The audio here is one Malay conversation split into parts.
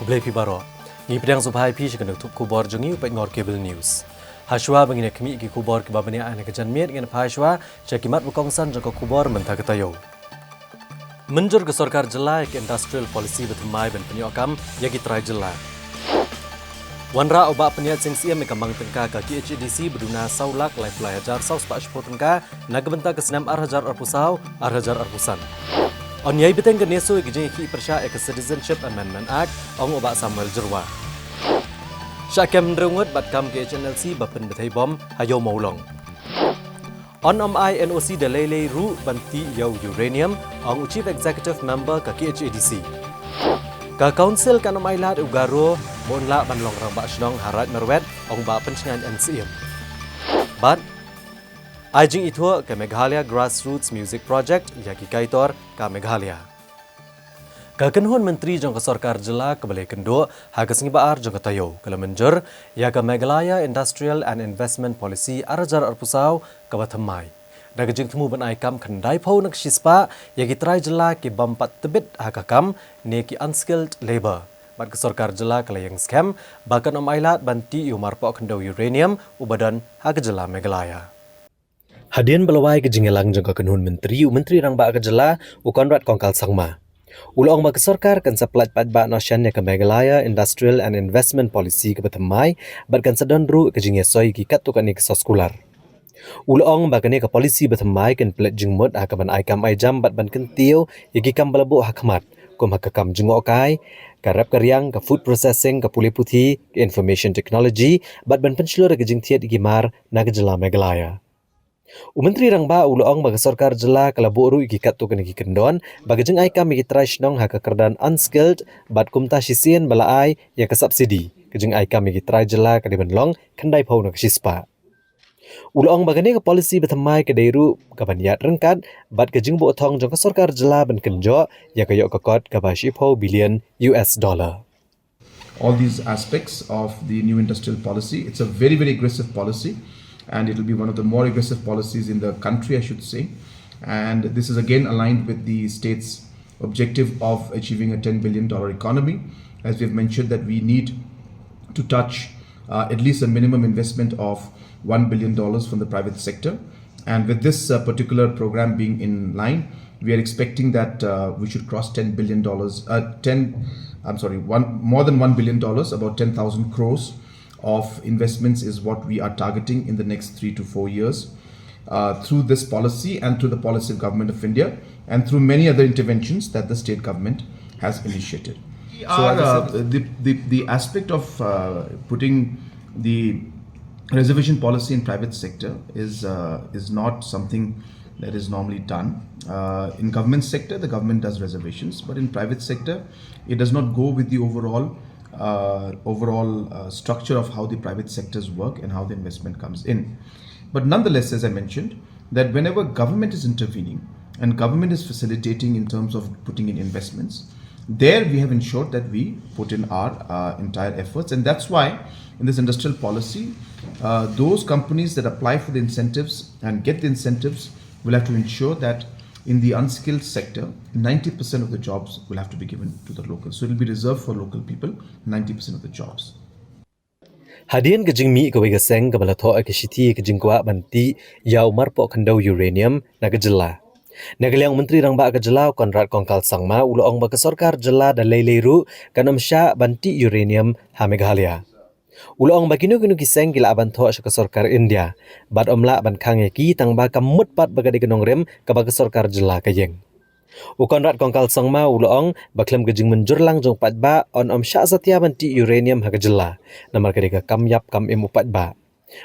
kublai pi baro ni pedang subai pi sekenuk tup kubor jengi upai ngor cable news haswa bangina kemi ki kubor ki babani ane kejan miet ngan haswa cekimat bukongsan jangko kubor mentah ketayo menjur ke sarkar jelai ke industrial policy betemai ben penyokam yagi try jelai wanra oba peniat sing siam mekamang tengka ka KHDC beduna saulak lai pelajar saus pak sport tengka nagbenta ke senam arhajar arpusau arhajar arpusan on yai beteng ke neso ke ki persya ke Citizenship Amendment Act ong oba Samuel Jerwa Syakam rengut batkam ke HNLC bapen betai bom hayo maulong on I NOC dalele ru banti yau Uranium ong Chief Executive Member ka KHDC ka Council kan lat ugaro monla banlong rang ba snong harat merwet ong ba pencingan NCM but Ajing itu ke Meghalaya Grassroots Music Project yaki kaitor ke Meghalaya. Kakenhun Menteri jangka sarkar jela kebalik kendo haga sengibaar jangka tayo kala menjur ya ke Meghalaya Industrial and Investment Policy arajar arpusau ke batamai. Daga jing temu ban aikam kendai pau nak sispa yaki try jela ke bampat tebit haga kam ne ki unskilled labor. Bat ke sarkar jela kala yang scam bahkan ailat banti marpok kendo uranium ubadan haga jela Meghalaya. Hadian belawai ke jingelang jangka kenhun menteri rang ba ke jela ukonrat kongkal sangma. Ulong ba ke sarkar kan saplat padba nasyan ya ke Meghalaya Industrial and Investment Policy ke batamai bat kan sedandru ke jingesoi ki katukan ni ke soskular. Ulong ba ke polisi batamai kan plat jingmut akaban aikam aijam bat ban kentiu yaki kam balabu hakmat kum hakakam jingokai karap karyang ke food processing ke puli putih ke information technology bat ban penslur ke jingtiat igimar na ke jela Meghalaya. Menteri rang ba ulong bagi sarkar jela kala boru ikikat tu kena kendon bagi jeng aikam iki try nong hak kerdan unskilled bat kumta sisien balaai ya ke subsidi kejeng aikam iki try jela ka dibenlong kendai pau nak sispa ulong bagane ke polisi betamai ke dairu ka baniat rengkat bat kejeng bo thong jong ke sarkar jela ben kenjo ya ke yok kot ka ba $10 billion. All these aspects of the new industrial policy, it's a very aggressive policy. And it will be one of the more aggressive policies in the country, I should say. And this is again aligned with the state's objective of achieving a $10 billion economy. As we've mentioned that we need to touch at least a minimum investment of $1 billion from the private sector. And with this particular program being in line, we are expecting that we should cross $10 billion, more than $1 billion, about 10,000 crores. Of investments is what we are targeting in the next 3 to 4 years through this policy and through the policy of Government of India and through many other interventions that the state government has initiated. So the aspect of putting the reservation policy in private sector is not something that is normally done. In government sector, the government does reservations, but in private sector, it does not go with the overall structure of how the private sectors work and how the investment comes in. But nonetheless, as I mentioned, that whenever government is intervening and government is facilitating in terms of putting in investments, there we have ensured that we put in our entire efforts. And that's why in this industrial policy, those companies that apply for the incentives and get the incentives will have to ensure that in the unskilled sector, 90% of the jobs will have to be given to the locals. So it will be reserved for local people, 90% of the jobs. Hadian ke jingmi ke wegaseng ke balatho ke shiti ke jingkwa banti yau marpo kandau uranium na ke jela. Nagaliang menteri rang ba ke jela konrad kongkal sangma ulong ba ke sarkar jela da leileiru kanam sya banti uranium ha Meghalaya. Ulong bagino kinu kiseng gila abantho sa sarkar India bad omla ban khang ki tang ba kamut pat bagade genong rem ka ba sarkar jela kayeng ukonrat kongkal sangma ulong baklem gejing menjur lang jong pat ba on sya satya banti uranium ha jela namar kade ka kamyap kam em upat ba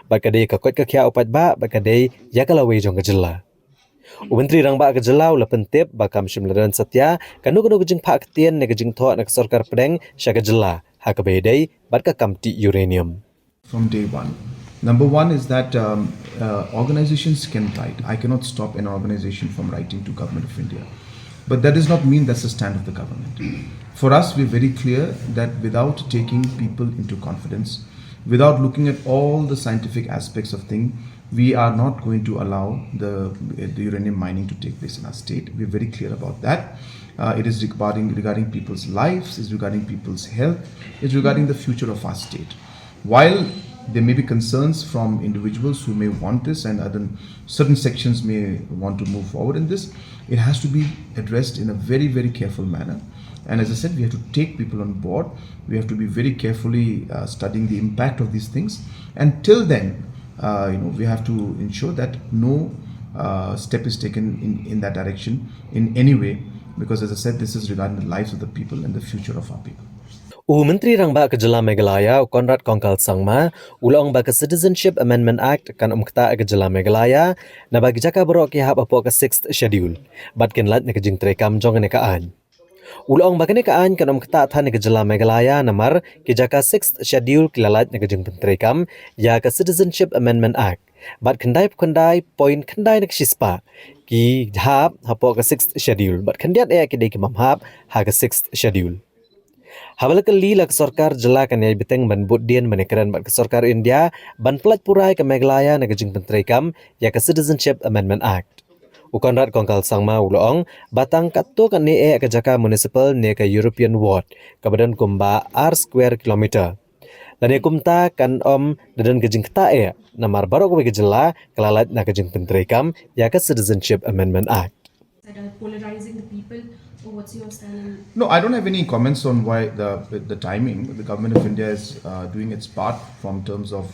bakade ka kot ka khya upat ba bakade yakalawe jong jela Menteri rang ba ke jela ula pentip bakam shimladan satya kanu gejing phak tien ne gejing tho na sarkar pedeng sya jela Hakabedai batka kamti uranium. From day one. Number one is that organizations can write. I cannot stop an organization from writing to Government of India. But that does not mean that's the stand of the government. For us, we're very clear that without taking people into confidence, without looking at all the scientific aspects of things, we are not going to allow the uranium mining to take place in our state. We're very clear about that. It is regarding people's lives, it's regarding people's health, it's regarding the future of our state. While there may be concerns from individuals who may want this and other certain sections may want to move forward in this, it has to be addressed in a very, very careful manner. And as I said, we have to take people on board. We have to be very carefully studying the impact of these things. And till then, we have to ensure that no step is taken in that direction in any way. Because as I said, this is regarding the lives of the people and the future of our people. Menteri Rangba ke Jela Meghalaya Konrad Kongkal Sangma ulong ba ke Citizenship Amendment Act kan kta ke Jela Meghalaya na bagi jaka borok ki hab apo ke 6th schedule bat ken lat ne ke jing trekam jong ne kaan ulong ba ke ne kaan kan kta tha ne ke Jela Meghalaya namar ki jaka 6th schedule ki lalat ne ke jing trekam ya ke Citizenship Amendment Act bat khandai point khandai ne shispa ki hab apo ke 6th schedule bat khandiat e ki de ki mamhab ha ke 6th schedule Habalakali lak sarkar jela kan yai biteng ban buddian manekaran bat ke sarkar India ban pelat purai ke Meghalaya na gajing pentrekam ya ke Citizenship Amendment Act. Ukonrad Kongkal Sangma ulong batang katto kan ne ke jaka municipal ne ke European ward kabadan kumba R square kilometer. Dan kumta kan dadan gajing kta namar barok ke jela kelalat na gajing pentrekam ya ke Citizenship Amendment Act. Polarizing the people, or what's your stand? No, I don't have any comments on why the timing. The government of India is doing its part from terms of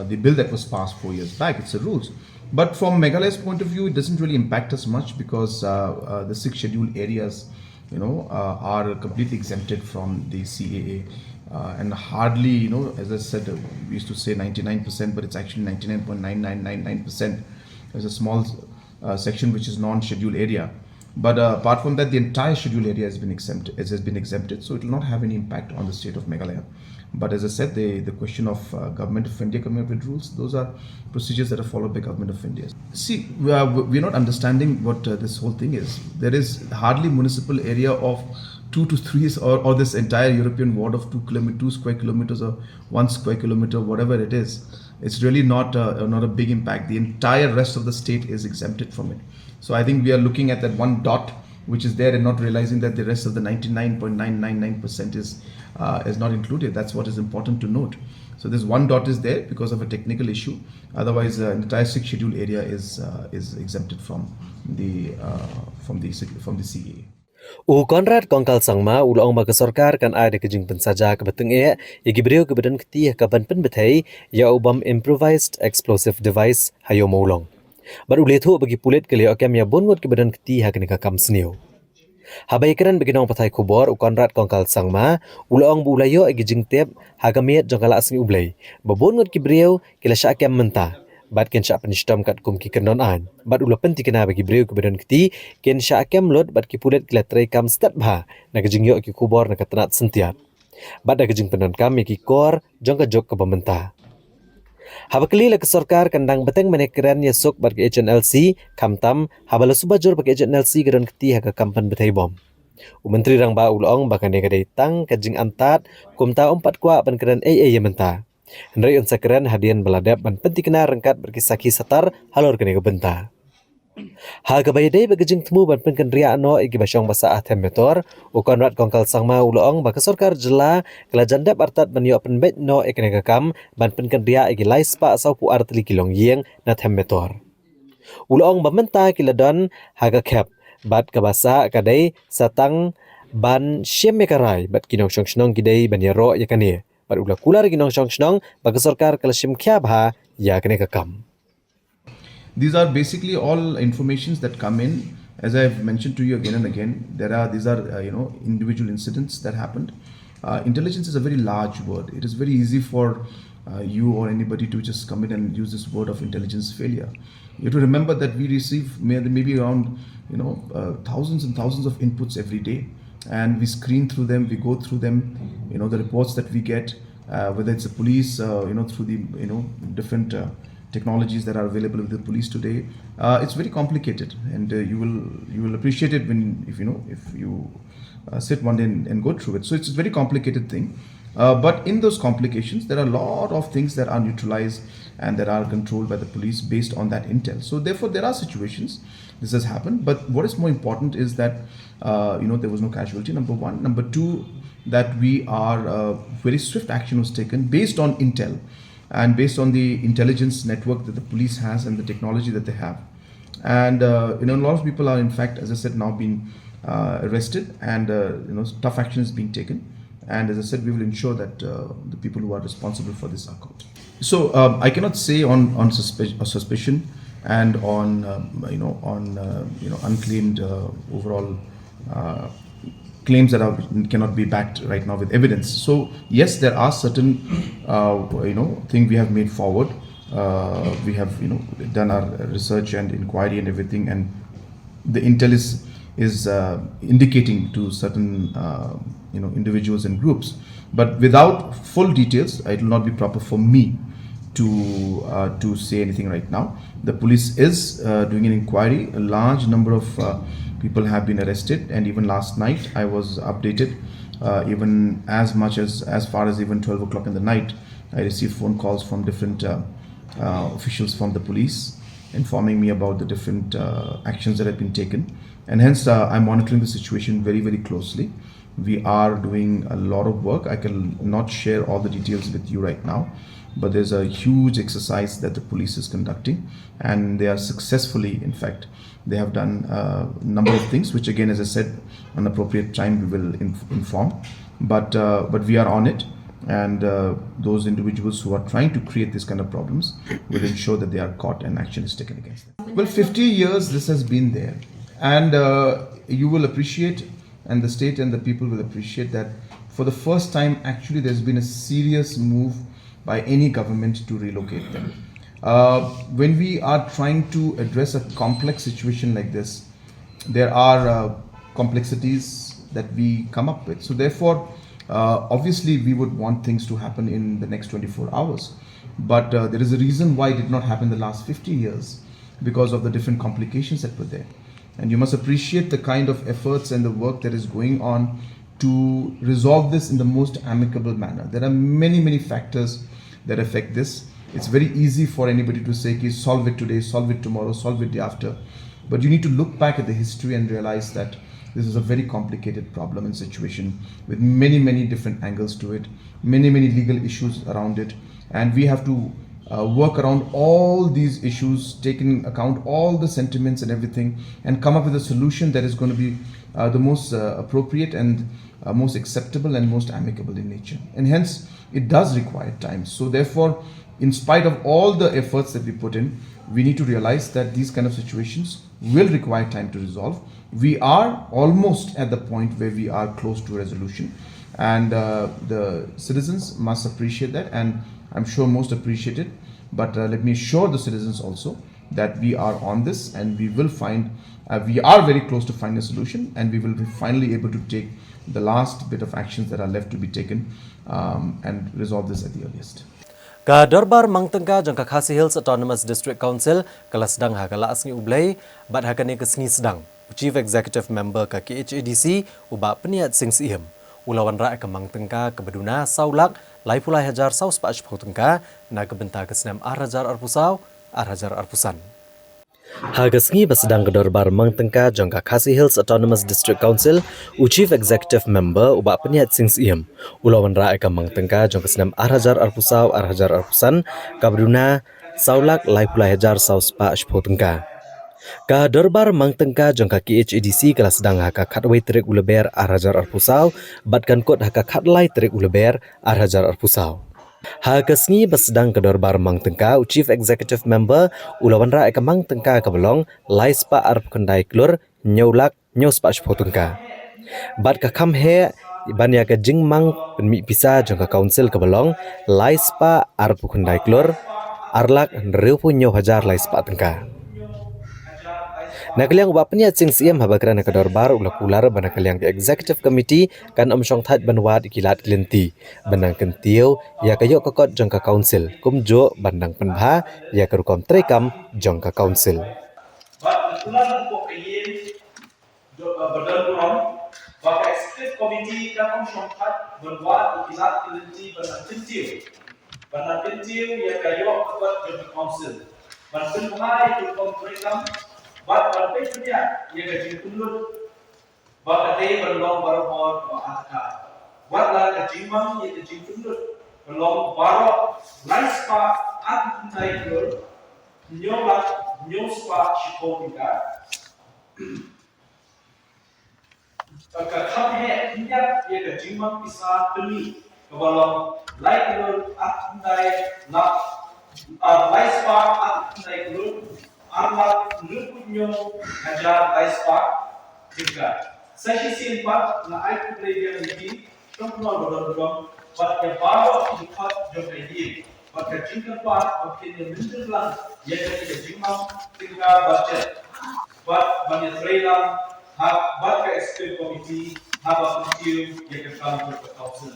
the bill that was passed 4 years back. It's the rules. But from Meghalaya's point of view, it doesn't really impact us much because the 6 scheduled areas, are completely exempted from the CAA. And hardly, as I said, we used to say 99%, but it's actually 99.9999%. There's a small section which is non-scheduled area. But apart from that, the entire scheduled area has been exempted, so it will not have any impact on the state of Meghalaya. But as I said, the question of government of India coming up with rules, those are procedures that are followed by government of India. See, we're not understanding what this whole thing is. There is hardly municipal area of 2 to 3 or this entire European ward of 2 square kilometers or 1 square kilometer, whatever it is. It's really not a big impact. The entire rest of the state is exempted from it. So I think we are looking at that one dot which is there and not realizing that the rest of the 99.999% is not included. That's what is important to note. So this one dot is there because of a technical issue. Otherwise, the entire 6 scheduled area is exempted from the CAA. Konrad Kongkal Sangma ulong ba ke sarkar kan ada ke jing pensaja ke beteng igi brio ke badan ketih ke ban pen bethai ya ubam improvised explosive device hayo maulong baru lethu bagi pulit ke leo kem ya bongot ke badan ketih ha ke kam sneu habai keran bagi nong pathai kubor Konrad Kongkal Sangma ulong bu ulayo igi jing tep ha ke miet jong kala asngi ublai ba bongot ke brio ke la sya kem menta bat ken sya penistam kat kum ki kenon an bat ula penti kena bagi brio ke badan keti ken sya kem lot bat ki pulet kila trai kam stat bha na gejing yo ki kubor na katanat sentiat bat da gejing penon kam ki kor jong ka jok ke pementa habakli la ke sarkar kandang beteng menekran ya sok bat ke HNLC kamtam habala subajur bagi HNLC geron keti ha ka kampan betai bom Menteri Rangba ulong bakan ne kadai tang kajing antat kumta 4 kwa ban keran AA menta Hendrai unsakran hadian beladap ban penti kena rengkat berkisaki satar halor kene gebenta. Ha gabayday bagajing temu ban pen kendria ano igi basyong basa atem metor Konrad Kongkal Sangma ulong baka sarkar jela kala jandap artat ban yo penbet no ekene gakam ban pen kendria igi laispa asau pu artli kilong yeng na tem metor. Ulong bamenta kiladon haga kep bat kabasa kadai satang ban syemekarai bat kinong syong kidai ban yaro yakane. Bat ula kular ginong syong bagi sarkar kalashim kya bha ya kene kakam. These are basically all informations that come in. As I've mentioned to you again and again, these are individual incidents that happened. Intelligence is a very large word. It is very easy for you or anybody to just come in and use this word of intelligence failure. You have to remember that we receive maybe around thousands and thousands of inputs every day. And we screen through them, we go through them, the reports that we get, whether it's the police, through the, different technologies that are available with the police today. It's very complicated, and you will appreciate it if you sit one day and go through it. So it's a very complicated thing. But in those complications, there are a lot of things that are neutralized and that are controlled by the police based on that intel. So therefore, there are situations this has happened. But what is more important is that there was no casualty. Number one. Number two, that we are very swift action was taken based on intel and based on the intelligence network that the police has and the technology that they have. And a lot of people are, in fact, as I said, now being arrested, and tough action is being taken. And as I said, we will ensure that the people who are responsible for this are caught. So I cannot say on suspicion and on unclaimed overall claims that cannot be backed right now with evidence. So yes, there are certain things we have made forward. We have done our research and inquiry and everything, and the intel is indicating to certain individuals and groups, but without full details, it will not be proper for me to say anything right now. The police is doing an inquiry. A large number of people have been arrested, and even last night I was updated. Even as far as even 12 o'clock in the night, I received phone calls from different officials from the police informing me about the different actions that have been taken, and hence I'm monitoring the situation very, very closely. We are doing a lot of work. I can not share all the details with you right now, but there's a huge exercise that the police is conducting, and they are successfully, in fact, they have done a number of things, which again, as I said, on appropriate time we will inform. But we are on it, and those individuals who are trying to create this kind of problems will ensure that they are caught and action is taken against them. Well, 50 years this has been there, and you will appreciate, and the state and the people will appreciate, that for the first time actually there's been a serious move by any government to relocate them. When we are trying to address a complex situation like this, there are complexities that we come up with. So therefore, obviously we would want things to happen in the next 24 hours. But there is a reason why it did not happen the last 50 years, because of the different complications that were there. And you must appreciate the kind of efforts and the work that is going on to resolve this in the most amicable manner. There are many, many factors that affect this. It's very easy for anybody to say, solve it today, solve it tomorrow, solve it the after. But you need to look back at the history and realize that this is a very complicated problem and situation with many, many different angles to it, many, many legal issues around it. And we have to work around all these issues, take in account all the sentiments and everything, and come up with a solution that is going to be the most appropriate and most acceptable and most amicable in nature. And hence, it does require time. So therefore, in spite of all the efforts that we put in, we need to realize that these kind of situations will require time to resolve. We are almost at the point where we are close to resolution, and the citizens must appreciate that, and I'm sure most appreciate it. But let me assure the citizens also that we are on this, and we will find, we are very close to finding a solution, and we will be finally able to take the last bit of actions that are left to be taken and resolve this at the earliest. Ka Darbar Mangtengka jangka Khasi Hills Autonomous District Council kelas sedang hakala asni ublay bat hakani kesni sedang Chief Executive Member ka KHADC ubak peniat sing siem ulawan ra ka Mangtengka ke Beduna Saulak lai pulai hajar saus pa Tengka na kebenta kesnam Arhajar Arpusau Arhajar Arpusan. Hagasngi basedang ke Darbar Mangtengka jangka Khasi Hills Autonomous District Council Chief Executive Member ubak peniat sing siem ulawan ra ka Mangtengka jangka kesnam Arhajar Arpusau Arhajar Arpusan ka Beduna Saulak lai pulai hajar saus pa Tengka. Ka Darbar Mangtengka jangka KHADC kelas sedang haka khatway terik uleber Arhajar Arpusau batkan kot haka khatlai terik uleber Arhajar Arpusau. Hagasngi basedang ke Darbar Mangtengka Chief Executive Member ulawan ra ka Mangtengka ka belong lai spa arp kendai klur nyaulak nyaus pa Tengka. Bat ka kam he banya ka jingmang penmi pisa jangka council ka belong lai spa arp kendai klur arlak reupu nyau hajar lai spa Tengka. Nakaliang ubap peniat sing siem habakran ke Darbar ulak ular banakaliang ke Executive Committee kan omsyong that banwat kilat glinti bandang kentiau ya kayok kokot jangka council kumjo bandang penbha ya kerukom trekam jangka council. Maka executive committee kan syongkat berbuat ikilat kelinci benar pentiu ya kayo kuat jadi council. Banten mai tu kompromisam bat banten punya ya gaji kunut bakate berlong barobor atka. Wat la gaji mam ya gaji kunut berlong baro laispa at tai kur nyola nyospa shikotika. Kakaknya tidak ia kejimang bisa beli kebalong lain dulu atundai nak laispa atundai dulu arla lupunyo ajar laispa juga sesi empat na aku belajar ini contoh dorong buat yang baru cepat jom ini buat kejimang empat makin yang menjelang ia kejimang tinggal baca buat banyak trailer buat ke executive committee haba pentiu yang akan berkausan.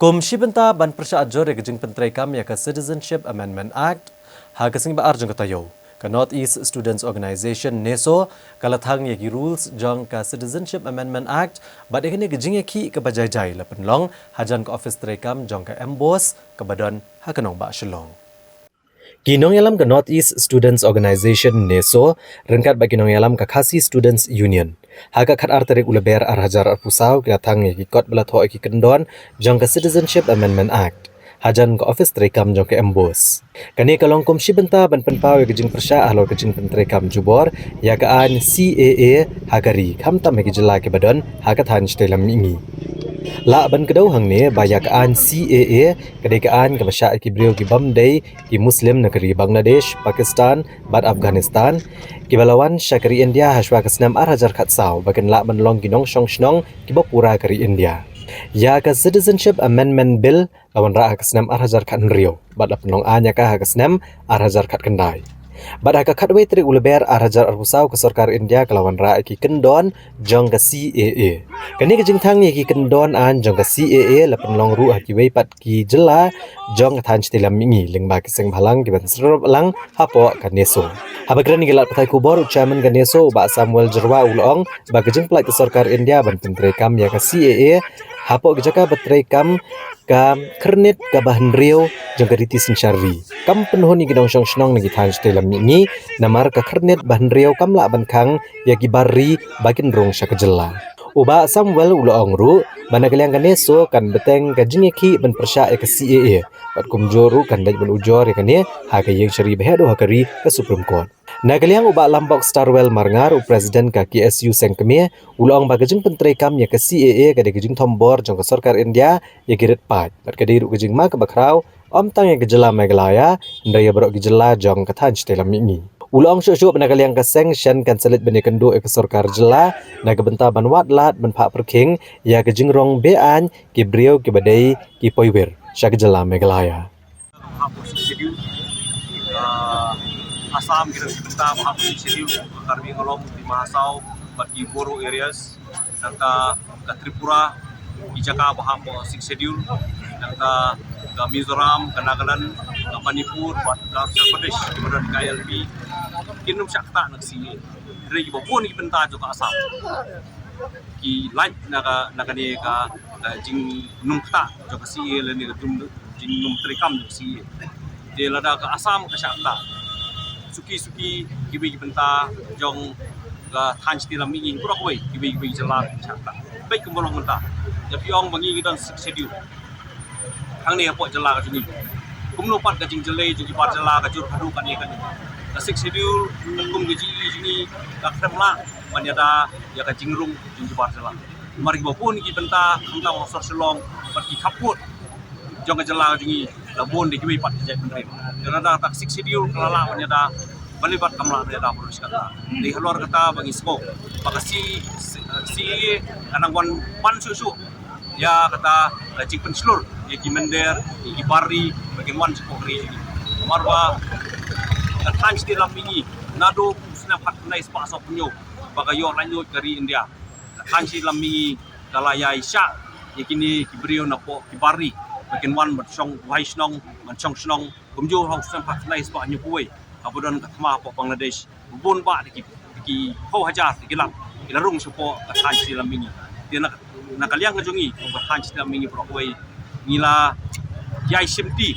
Kum Shibenta ban persya ajor ya gejing pentrai kam ya ke Citizenship Amendment Act ha kesing ba arjung katayo ke North East Students Organization NESO kalathang ya ki rules jong ke Citizenship Amendment Act ba de kene gejing ya ki ke bajai-jai la penlong hajan ke office trai kam jong ke embos ke badan ha kenong ba shalong. Kinong yalam ke North East Students Organization NESO rengkat bagi kinong yalam ke Khasi Students Union. Haka khat arterik uleber arhajar arpusau kilatang ya kikot belatho iki kendon jong ke Citizenship Amendment Act. Hajan ke office trekam jong ke embos. Kani kalong kum shibenta ban penpau ya kejing persya ahlo kejing pentrekam jubor ya ke an CAA hagari kham tam ya kejela ke badan haka than stelam ingi. La ban kedau hang ne bayak an CAA kedekaan ke masya ki brio ki bamdai ki Muslim negeri Bangladesh, Pakistan, bat Afghanistan, ki balawan syakari India haswa ke senam arhajar khatsau bagan la ban long ginong shong shnong ki bopura kari India. Ya ke Citizenship Amendment Bill lawan ra ke senam arhajar khat rio bat la penong anya ka ke senam arhajar khat kendai. Bada ka khatwe tri uleber arhajar arhusau ke sarkar India kelawan ra ki kendon jong ke CAA. Kani ke jingthang ye ki kendon an jong ke CAA la penlong ru ki wei pat ki jela jong ke than stilam mingi lingba ki seng bhalang ki ban serop lang hapo ka neso. Habagran ni gelat patai kubor chairman ka neso ba Samuel Jerwa ulong ba ke jing plai ke sarkar India ban pentre kam ya ke CAA hapo ke jaka betre kam ka kernit ka bahan rio jong ke riti sensyari. Kam penuh ni gidong syong shnong nagi than stilam mingi namar ka kernit bahan rio kam la ban khang ya ki bari bakin rong sya kejela. Uba Samuel ulong ru banagaliang kaneso kan beteng ka jingeki ban persya ke CAA pat kumjoru kan daj ban ujor ya kane ha ka yeng syari behedo hakari ke Supreme Court. Nagaliang uba lambok Starwell marngar u presiden ka KSU sengkeme ulong bagajing pentrai kam ya ke CAA ka de gejing tombor jong ke sarkar India ya giret pat pat ka de ru gejing ma ke bakrau om tang ya gejela megalaya ndaya berok gejela jong ke than stelam mingi. Ulong syuk-syuk penagaliang keseng shen kan selit beni kendo ke sarkar jela na ke benta ban wat lat ban pak perking ya ke jingrong bean ki brio ki badai ki poiwer syak jela megalaya. Assam kita sebentar menghapus schedule kami ngolong di Mahasau bagi Boro areas dan ke Tripura di Jakarta menghapus schedule dan ke Mizoram, ke Nagaland, ke Manipur, ke Uttar Pradesh, kemudian ke KLP kinum syakta nak sini dari bopun ki pentar juga Assam ki light naga ni ka jing numta juga si leni ka jing num trikam juga si dia lada ke Assam ke syakta suki kibi benta jong ga than stilam mingi pura koi kibi jelar chakta baik kembolong menta tapi ong bangi gidan schedule hang ni apo jelar ka jini kumno pat ka jing jelai jing pat jelar ka jur hadu kan ni kan ka schedule kum gaji jini ka kremla manyada ya ka jingrung jing pat jelar mari bopun ki benta hangta mo sor selong pat ki kaput jong ka jelar jini labon di kibi pat jai pendri karena tak schedule kelala menyada balibat kamla menyada polisi kata di luar kata bagi skop makasih si anang wan susu ya kata cik penslur ya kimender ya bari bagi wan skopri marwa kan stilam mingi nado snap hat nai spa so punyo bagi yo lanjut dari India kan stilam mingi kalaya isya ya kini kibrio napo kibari bagian wan bercong waisnong bercong snong kumjo hau sempat nai spa nyupui kemudian ketema po Bangladesh bun ba di hau hajar di gelap ilarung supo katan dalam mingi dia nakaliang kejungi katan dalam mingi prokoi ngila yai simti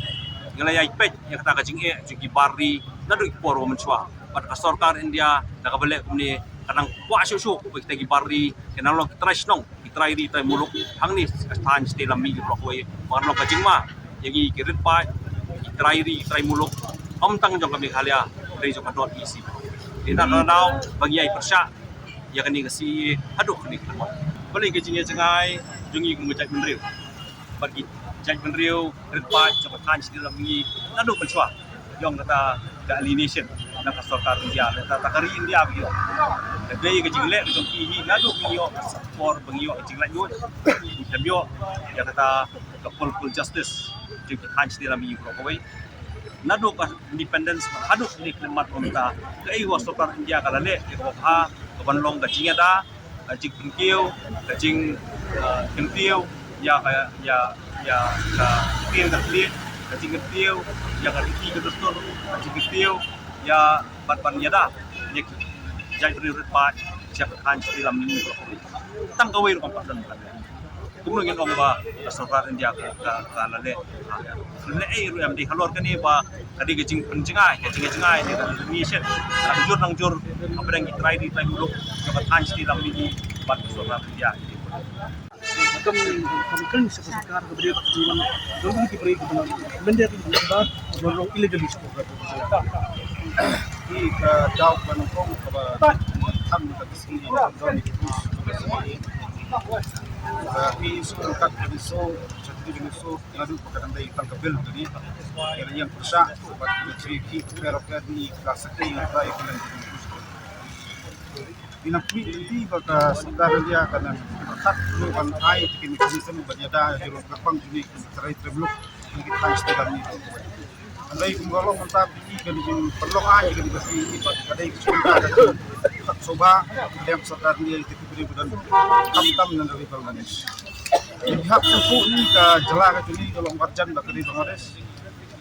ngila yai pet yang kata kajing jugi bari nadu iporo menchwa pat kasorkar India nakabalik kumni kanang kwa susu kita gi bari kenalo trash nong itrai di tai muluk hang ni katan dalam mingi prokoi marno kajing ma yagi kirit pa itrai muluk tang jong kami halia dari jong kadot isi ina nanau bagi ai persya ya kani kasi haduk ni kemo bali ke jinge jangai jungi ngejak menriu bagi jak menriu kirit pa jabatan dalam mingi nadu penswa jong kata da alienation na kasorkar India ta takari India bagi dai ke jingle jong ki nadu bingio for bangio jingla nyut kemio ya kata full justice jong katan dalam mingi prokoi nado ka independence haduk ni klemat onta kai wasokar India kalale ke ha kabanlong ka jinga da jing pengkiu ka jing kentiu ya ka tien ka tien ka jing kentiu ya ka ki ka dustur ka jing kentiu ya ban yada ni jai pririt pa siap kan dalam ni tang ka wei ro pa dan kumno ngin ong ba sokar India ka lale le ai ru am di halor kani ba kadi gejing penjengai ni nation nang jur abang itrai di time dulu dapat hanch di dalam ini bat sokar India kan sekarang kepada jiman dulu diberi benda itu sebab orang illegal itu di ke jauh menungkong ke tam ke sini tapi sekarang dari so ngadu pagkatang day tangkabil tadi yang persa buat ceriki perokat ni kelas sekali yang baik dan dinakwi tadi baka sekarang dia karena tak luan ai kini sistem berjada jero kapang juni serai treblok kita dalam ni andai kumgolong mantap ini kan perlong ai kan besi kadai sebentar tak coba yang sekarang dia itu beri budan tam dan dari Bangladesh lihat suku ni ke jelah ke juni kalau warjan dari Bangladesh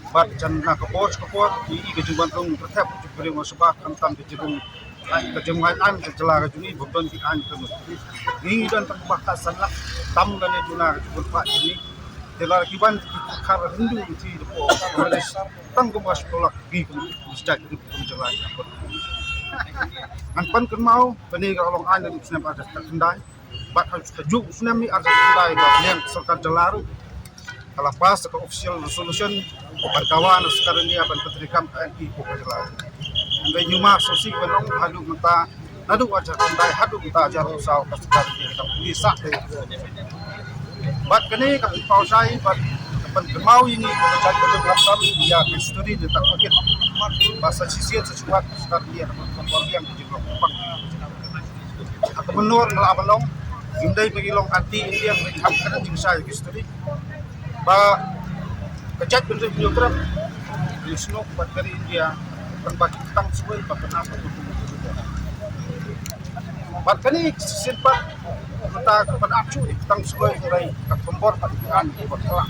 bat jan na kapot ini kejuban tong tertap beri masubah tam kejung kejungan an kejelah ke juni bukan ki an ke ini dan terbahas sanlah tam dan juna berpak ini telah kiban kar Hindu di Bangladesh tang kemas tolak gi sejak itu jelah Anpan mau pani kalau an dan senam ada kendai bat harus kejuk senam ni ada kendai yang serta jelaru kalau pas ke official resolution kawan sekarang ni akan petrikam TNI pokok jelaru andai nyuma sosi benong hadu mata nadu aja kendai hadu kita ajar usau kasar kita bisa bat kini kami pausai bat Pan mau ini menjadi program ya studi di tak mungkin bahasa sisian sesuatu sekarang dia kompor yang dijebak atau menur melabalong indai pagilong anti India yang hamkan jing saya studi ba kejat bentuk program Wisnu buat dari India berbagi tentang semua kenapa bat kini simpan kita penakcu tentang semua mulai kompor padikan buat kelak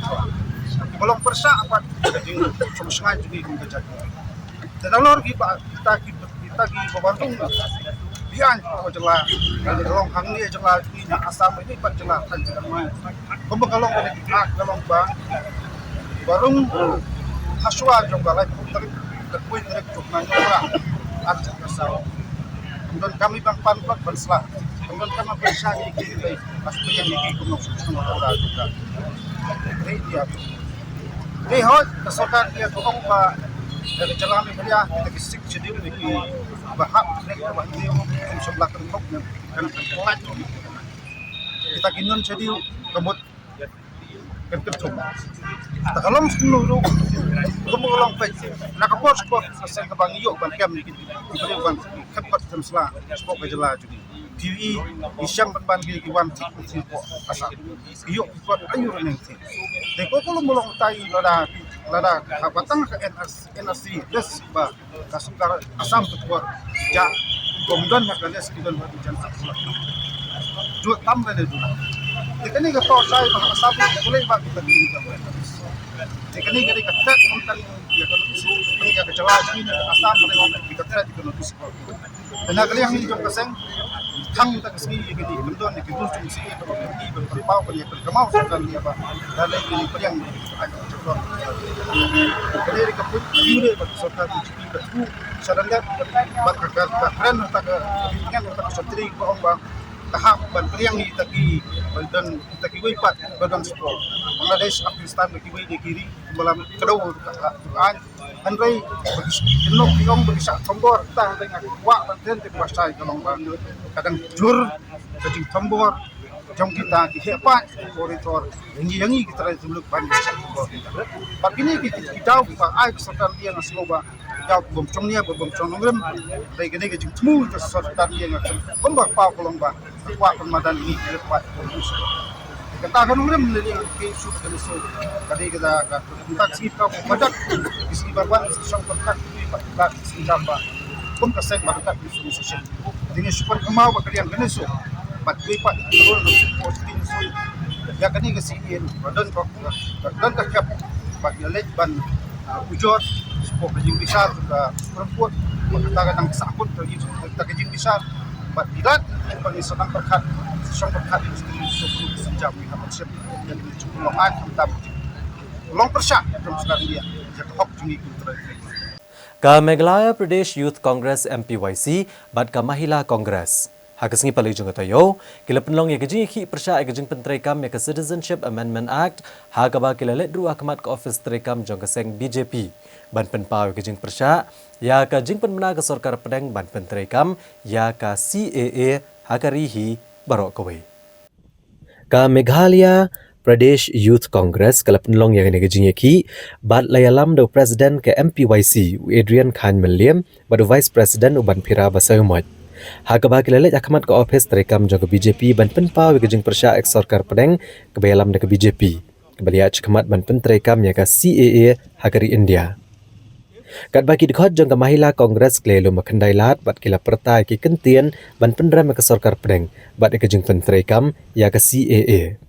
belum persa apa jadi solusinya jadi menjadi telur kita bantung bian jelah kalau hang ni jelah ini asam ini pan jelah kan jelah kamu kalau kalau bang barung haswa juga lain putri terkuat dari cukman orang ada kesal kemudian kami bang panpat berslah kemudian kami persa ini pasti yang ini kumno semua orang juga dia hot kesokan dia tolong pak dari jalan dia kita sik jadi ni bahak dia sebelah kelompok kan kelat kita kinun jadi kebut kerjum kita kalau semua kamu kalau baik nak kapor sport sen ke bang iyo ban kem ni kita ban kepat semsla sport ke jelah jadi PE isyam ban giwan ko asal iyo ko ayur nang ti de ko kalau mulong tai lada batang ke NRC des ba kasukar asam ko ja gomdan nak les kidon ba jan dua tam le dua ikani ka to sai ba asam boleh ba kita ni ka ikani ka kat kontan ya kan ini ka jelas ni asam boleh kita kat ko tenaga yang hidup keseng thăng ta cái cái gì nắm đón cái rule trong cái đó cái gì bên bao cái cái mau sang cái gì apa dan lagi cái yang ada contoh cái này cái pun ini bagi serta BJP itu sarannya bagi keren tak dengan tak sendiri kau bang tahap ban yang ni taki dan taki wipat badan sport Bangladesh Afghanistan bagi di kiri malam kedua an Andrei bagi kenok yang bagi sak tombor tang dengan wak dan ten kuasai kalau bang kadang jur jadi tombor jom kita dihebat monitor yang kita sebelum banyak tombor pagi ni kita jauh pak ai serta dia nasioba jauh bom chongnya bom chong ngrem dai gene ke jmu to serta dia ngakan bombak pau kolong ba kuat pemadan ini lepas kita akan ngrem ni ke sud ke so kali kita tak sih kau madak isi babat song kontak ni pak si jamba pun kesek bakat di solution dengan super kemau bakalian gene so bat we pak turun posting so ya kani ke sini dan tak kap bagi lej ban ujot sport kejing besar juga perempuan mengatakan yang sakut terjadi kita kejing besar bat bilat bagi sedang berkat song berkat itu sejam ini apa siap yang cukup loan kita long persyak dalam sekarang dia jadi hok tinggi kita Ka Meghalaya Pradesh Youth Congress MPYC bat ka Mahila Congress. Hakas ngi palay jung tayo, kila penlong ya kajing iki persya ya kajing pentrekam ya ka Citizenship Amendment Act, ha ka ba kila ledru akamat ka office trekam jong ka seng BJP. Ban penpaw ya kajing persya, ya kajing penmena ka sorkar pedang ban pentrekam, ya ka CAA ha ka rihi barok kawai. Ka Meghalaya Pradesh Youth Congress kala penlong yang negajing yaki bat layalam do President ke MPYC Adrian Khan William badu Vice President uban Pira Basayumat. Hakaba kilalet akamat ke office terekam jaga BJP ban penpa wegajing persya ek sarkar pedang kebayalam de ke BJP. Kebalia cekamat ban penterekam ya ke CAA Hakari India. Kat bagi dikhot jang ke Mahila Kongres kelelu makandai lat bat kila pertai ki kentian ban pendram ke sarkar pedang bat ekajing penterekam ya ke CAA.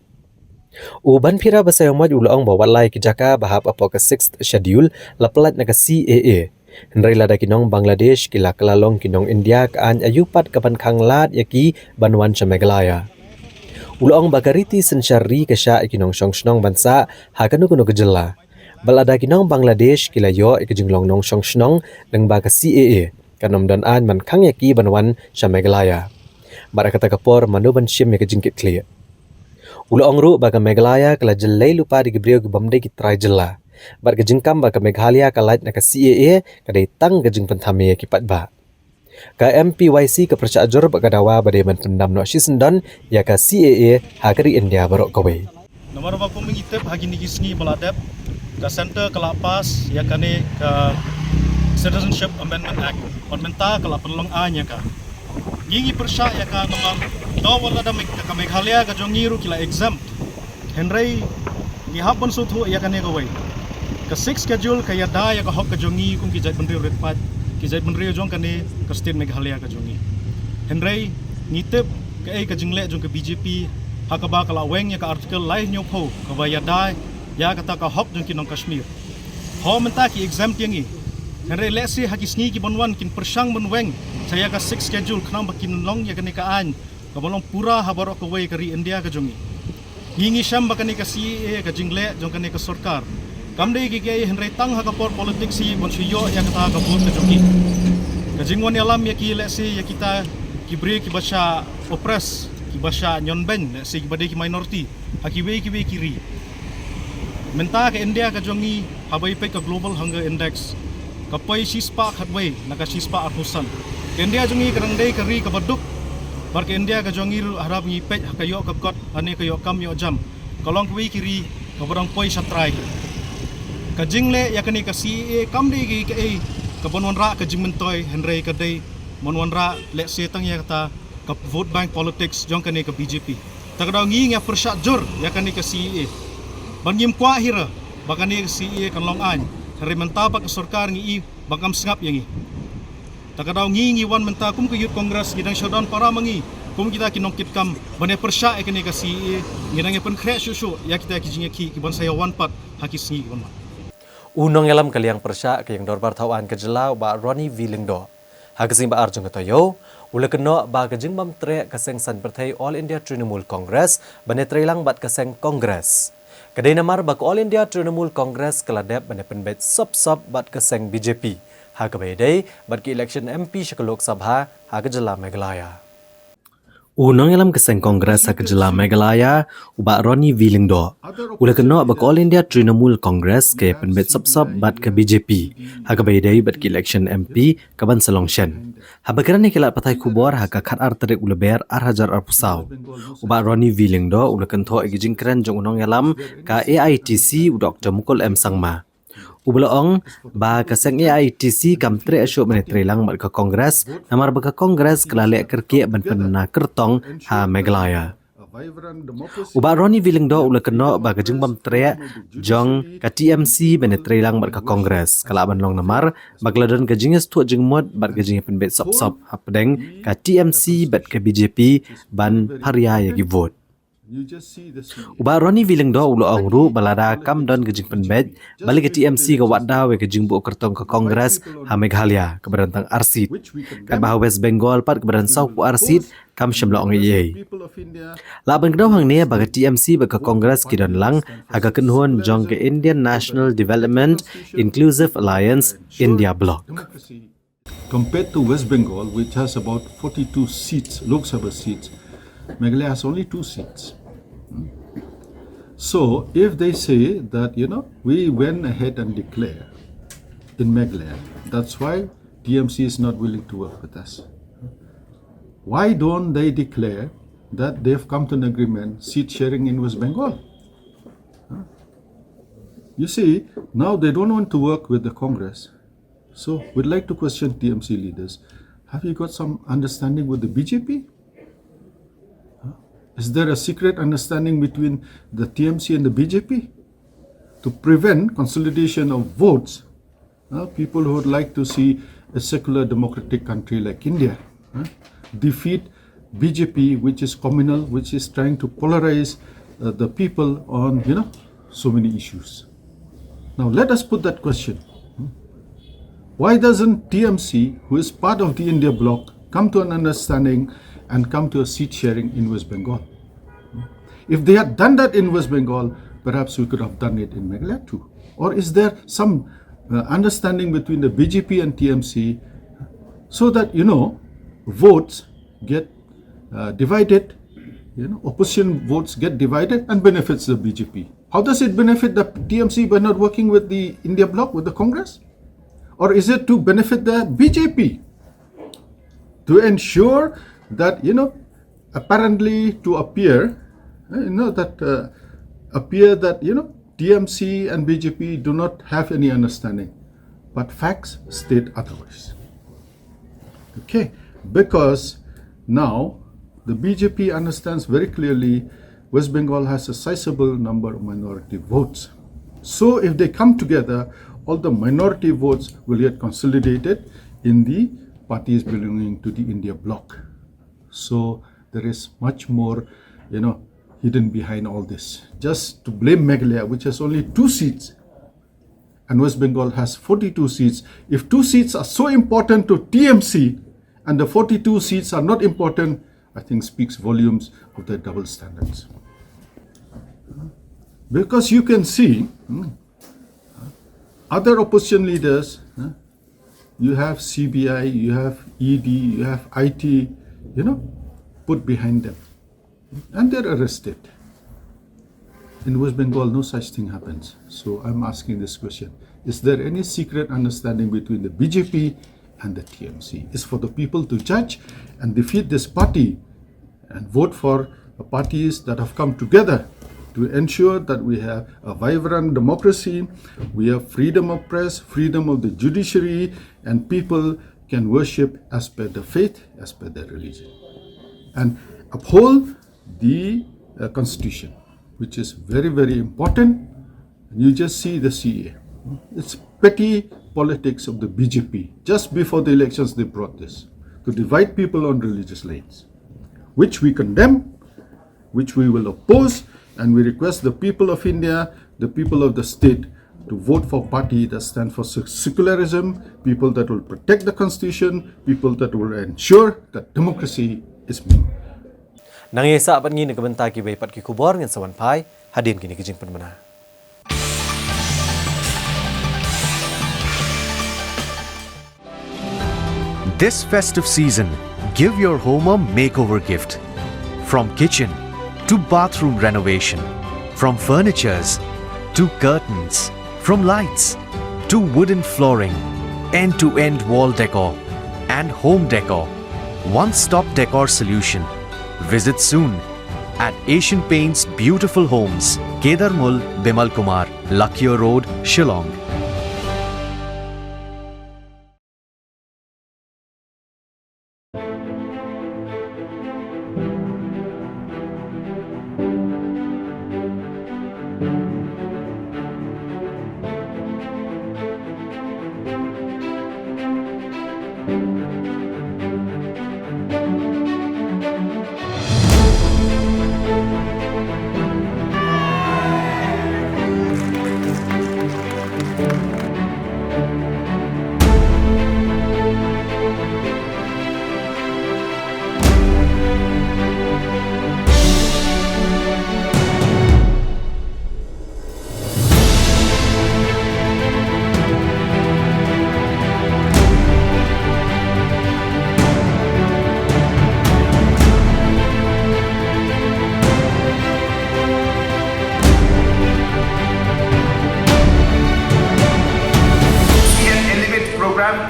Uban Pira Basayumat ulang bawa lai ke jaka bahap apa ke 6th schedule lapelat na ke CAA. Henry lada kinong Bangladesh kila kelalong kinong India kaan ayupat kapan kang lat yaki banwan sa Meghalaya. Ulang bagariti sensyari ke sya kinong syongshnong bansa hakanu kuno kejela. Balada kinong Bangladesh kila yo ikejinglong nong syongshnong deng baga CAA kanom dan an man kang yaki banwan sa Meghalaya. Barakata kapor manuban syim yakejingkit clear. Ulang ru baga Meghalaya kala jelai lupa digebriyo ke bamde ki try jela. Bar kejingkam baga Meghalaya kalait na ka CAA kadai tang kejing pentame ki patba. Ka MPYC ke persya ajur baga dawa badai man pendam no sisendon ya ka CAA Hakari India barok kawai. Nomor apa mengitip hagi ni kisni baladep ka center kelapas ya kane ka Citizenship Amendment Act. Parmenta kala perlong anya ka. Gingi persya ya ka nomor tawala da ka Meghalaya ka jongiru kila exempt. Henry ni hapon suthu ya kane kawai. Ka 6 schedule kaya da ya ka hok ka jongi kung kijat benri retpat kijat benri jong kane ka state Meghalaya ka jongi. Henry ngitip ka ai ka jingle jong ka BJP hakaba kala weng ya ka article live new po ka ba ya da ya kata ka hok jong kinong Kashmir. Ho menta ki exempt yangi. Henry lesi haki sngi ki bonwan kin persyang bonweng saya ka 6 schedule knam bakin long ya kane ka an ka bolong pura habarok ka wei ka ri India ka jongi. Hingi syam bakane ka CAA ka jingle jong kane ka sarkar. Kamdei kiki Henry tang hakapor politik si bonsiyo yang kata kabut kejoki. Kajingwan alam ya ki lesi ya kita kibri ki basha oppress ki basha nyonben si kibade ki minority hakiwe kiri. Menta ke India ka jongi habai pe ka global hunger index. Kapai sispa khatwei naka sispa arhusan. India jongi karangdei kari ka baduk. Bar ke India ka jongi harap ngi pej hakayo ka kot ane kayo kam yo jam. Kalong kwi kiri ka barang poi satrai. Kajingle yakani ka CAA kamdi ki ka ai ka bonwanra ka jingmentoy Henry ka day monwanra let se tang ya kata ka vote bank politics jong kani ka BJP takadaw ngi nga persya jur yakani ka CAA bangim kwa hira bakani ka CAA kan long an Henry mentapa ka sarkar ngi bangam sngap yangi takadaw ngi wan menta kum ka youth congress gidang showdown para mangi kum kita kinongkit kam bane persya yakani ka CAA ngidang pen kre susu ya kita kijinga ki bon saya one part hakis ngi bon. Unong yalam kaliang persya ke yang dorbar tawan ke jelau ba Ronnie Willingdo. Hagasim ba arjung katayo, Ulakano ba kajing mam tre kaseng san pertai All India Trinamool Congress bane trailang bat kaseng Congress. Kadai namar bak All India Trinamool Congress keladep bane penbet sop bat kaseng BJP. Ha kabaidai bat ki election MP Shakalok Sabha ha kejala Meghalaya. Unang alam keseng Kongres Sakajala Meghalaya ubak Ronnie Willingdo. Ulakano bak All India Trinamool Congress ke penbet sop bat ke BJP. Hakabaidai bat ke election MP kaban Salongshen. Habakaran ni kelat patai kubor haka khat ar tarik uleber ar hajar ar pusau. Ubak Ronnie Willingdo ulakanto egijing keren jong unang alam ka AITC Dr. Mukul M Sangma. Ubalaong ba kaseng AITC kamtre asyuk menetrelang bat ke Kongres namar ba ke Kongres kelalek kerki ban penna kertong ha Meghalaya. Uba Ronnie Willingdo ulakano ba kajing bam tre jong ka TMC menetrelang bat ke Kongres kala ban long namar bagladon kajing tu jing mod bat kajing penbet sop hapdeng ka TMC bat ke BJP ban haria yagi vote. Uba Ronnie Willingdo ulo ru balada kam don kejing penbet balik ke TMC ke wadda we kejing bu kertong ke Kongres ha Meghalaya ke berantang Arsit kat bah West Bengal pat ke berantang South Arsit kam syamla ong ye laban kedau hang ne bagi TMC ke Kongres ki don lang aga kenhun jong ke Indian National Development Inclusive Alliance India Bloc. Compared to West Bengal, which has about 42 seats, Lok Sabha seats, Meghalaya has only 2 seats. So, if they say that, we went ahead and declared in Meghalaya, that's why TMC is not willing to work with us. Why don't they declare that they've come to an agreement, seat sharing in West Bengal? You see, now they don't want to work with the Congress. So, we'd like to question TMC leaders. Have you got some understanding with the BJP? Is there a secret understanding between the TMC and the BJP to prevent consolidation of votes? People who would like to see a secular democratic country like India defeat BJP, which is communal, which is trying to polarize the people on, so many issues. Now let us put that question. Why doesn't TMC, who is part of the India bloc, come to an understanding and come to a seat sharing in West Bengal? If they had done that in West Bengal, perhaps we could have done it in Meghalaya too. Or is there some understanding between the BJP and TMC so that, votes get divided, opposition votes get divided and benefits the BJP? How does it benefit the TMC by not working with the India bloc, with the Congress? Or is it to benefit the BJP? To ensure that, apparently to appear, TMC and BJP do not have any understanding, but facts state otherwise. Okay, because now the BJP understands very clearly West Bengal has a sizable number of minority votes. So if they come together, all the minority votes will get consolidated in the parties belonging to the India bloc. So there is much more, hidden behind all this. Just to blame Meghalaya, which has only 2 seats, and West Bengal has 42 seats. If 2 seats are so important to TMC, and the 42 seats are not important, I think speaks volumes of their double standards. Because you can see other opposition leaders, you have CBI, you have ED, you have IT, put behind them. And they're arrested. In West Bengal, no such thing happens. So I'm asking this question. Is there any secret understanding between the BJP and the TMC? It's for the people to judge and defeat this party and vote for parties that have come together to ensure that we have a vibrant democracy, we have freedom of press, freedom of the judiciary, and people can worship as per their faith, as per their religion, and uphold the constitution, which is very, very important. You just see the CA. It's petty politics of the BJP. Just before the elections, they brought this to divide people on religious lines, which we condemn, which we will oppose, and we request the people of India, the people of the state, to vote for party that stand for secularism, people that will protect the constitution, people that will ensure that democracy is made. Nang isa pat ngi nagabanta ki bay pat ki kubor ngan sawan pai hadin kini kijing penmana. This festive season, give your home a makeover gift. From kitchen to bathroom renovation, from furnitures to curtains, from lights to wooden flooring, end-to-end wall decor and home decor. One-stop decor solution. Visit soon at Asian Paints Beautiful Homes, Kedarmul, Bimal Kumar, Lakhiya Road, Shillong.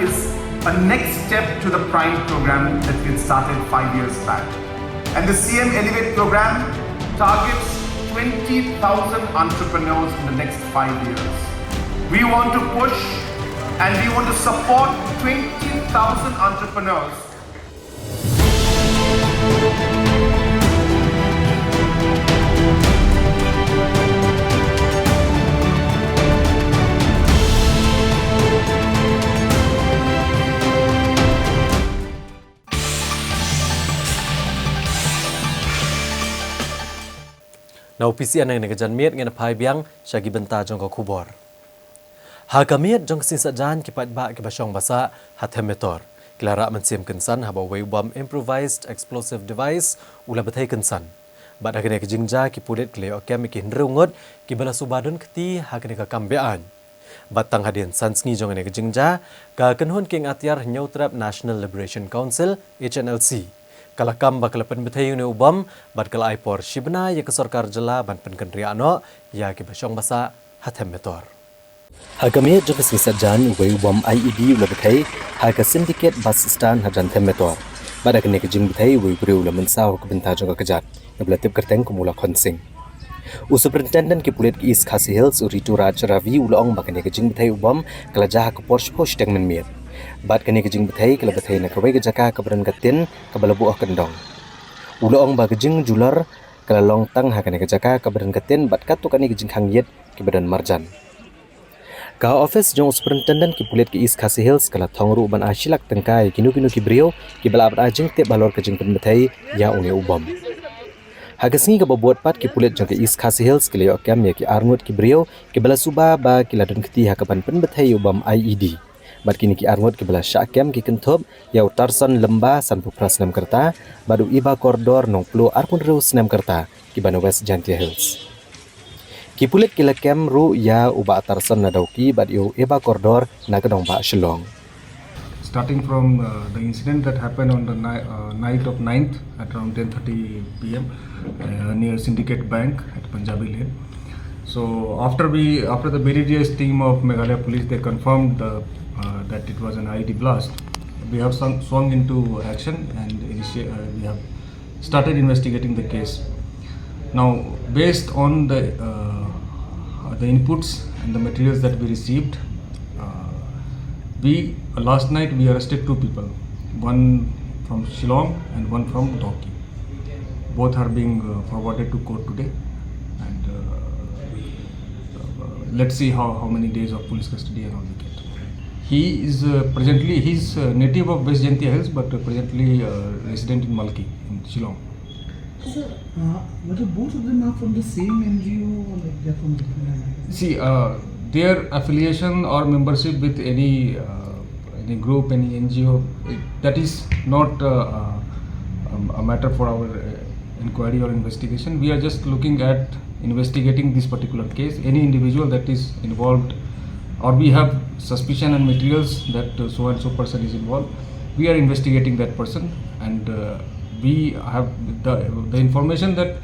Is a next step to the Prime program that we had started 5 years back. And the CM Elevate program targets 20,000 entrepreneurs in the next 5 years. We want to push and we want to support 20,000 entrepreneurs. Na upisian ang nagajanmiet nga napai biang syagi benta jong ko kubor. Hagamiet jong sinsadjan kipat ba kibasyong basa hathemetor. Klara mansim kensan haba waybam improvised explosive device ula batay kensan. Bad hakane kejingja kipulit kleo kem kinrungot kibala subadon keti hakane kakambean. Batang hadin sansngi jong ne kejingja ka kenhun king atyar nyautrap National Liberation Council HNLC. Kalakam bakalapan betayu ne ubam bad kala aipor shibna ya ke sarkar jela ban penkendriano ya ke basyong basa hatem metor. Hagame jong sinsadjan we ubam IED ula betai ha ka syndicate bus stand hajan tem metor. Bad akne ke jing betai we bru ula mensau ke benta jong kejat. Nablatip kerteng kumula khonsing. Superintendent ke pulit ke East Khasi Hills Uritu Raj Ravi ulaong bakane ke jing betai ubam kala jah ke Porsche posh teng menmiet. Bat kani kejing betai kala betai na kawai kejaka kabaran katin kabala buah kendong. Ulaong ba kejing jular kala long tang hakane kejaka kabaran katin bat katu kani kejing hangyet ke badan marjan. Ka office jong superintendent ki pulit ki East Khasi Hills kala thongru ban ashilak tengkai kinu ki brio ki bala abad ajing te balor kejing pen betai ya une ubam. Hagasngi ka babuat pat ki pulit jong ki East Khasi Hills ki leo kyam ya ki arngut ki brio ki bala suba ba ki ladun keti hakapan pen betai ubam IED. Bat kini ki arngut ke belah syakem ki kentob ya utarsan lemba san pupra senam kerta badu iba koridor nong plu arpun ru senam kerta ki bana West Jantia Hills. Ki pulit ki lakem ru ya uba atarsan nadauki bad yu iba koridor na kedong ba Shillong. Starting from the incident that happened on the night of 9th at around 10:30 p.m. Near Syndicate Bank at Punjabi Lane. So after the BDGS team of Meghalaya Police, they confirmed that it was an IED blast. We have swung into action and we have started investigating the case. Now, based on the inputs and the materials that we received, last night we arrested 2 people, one from Shillong and one from Doki. Both are being forwarded to court today, and let's see how many days of police custody and all we get. He is presently native of West Jantia Hills, but presently resident in Malki in Shillong. Sir, whether both of them are from the same NGO or like they're from different NGOs? See, their affiliation or membership with any group, any NGO, that is not a matter for our inquiry or investigation. We are just looking at investigating this particular case. Any individual that is involved, or we have suspicion and materials that so and so person is involved, we are investigating that person, and we have the information that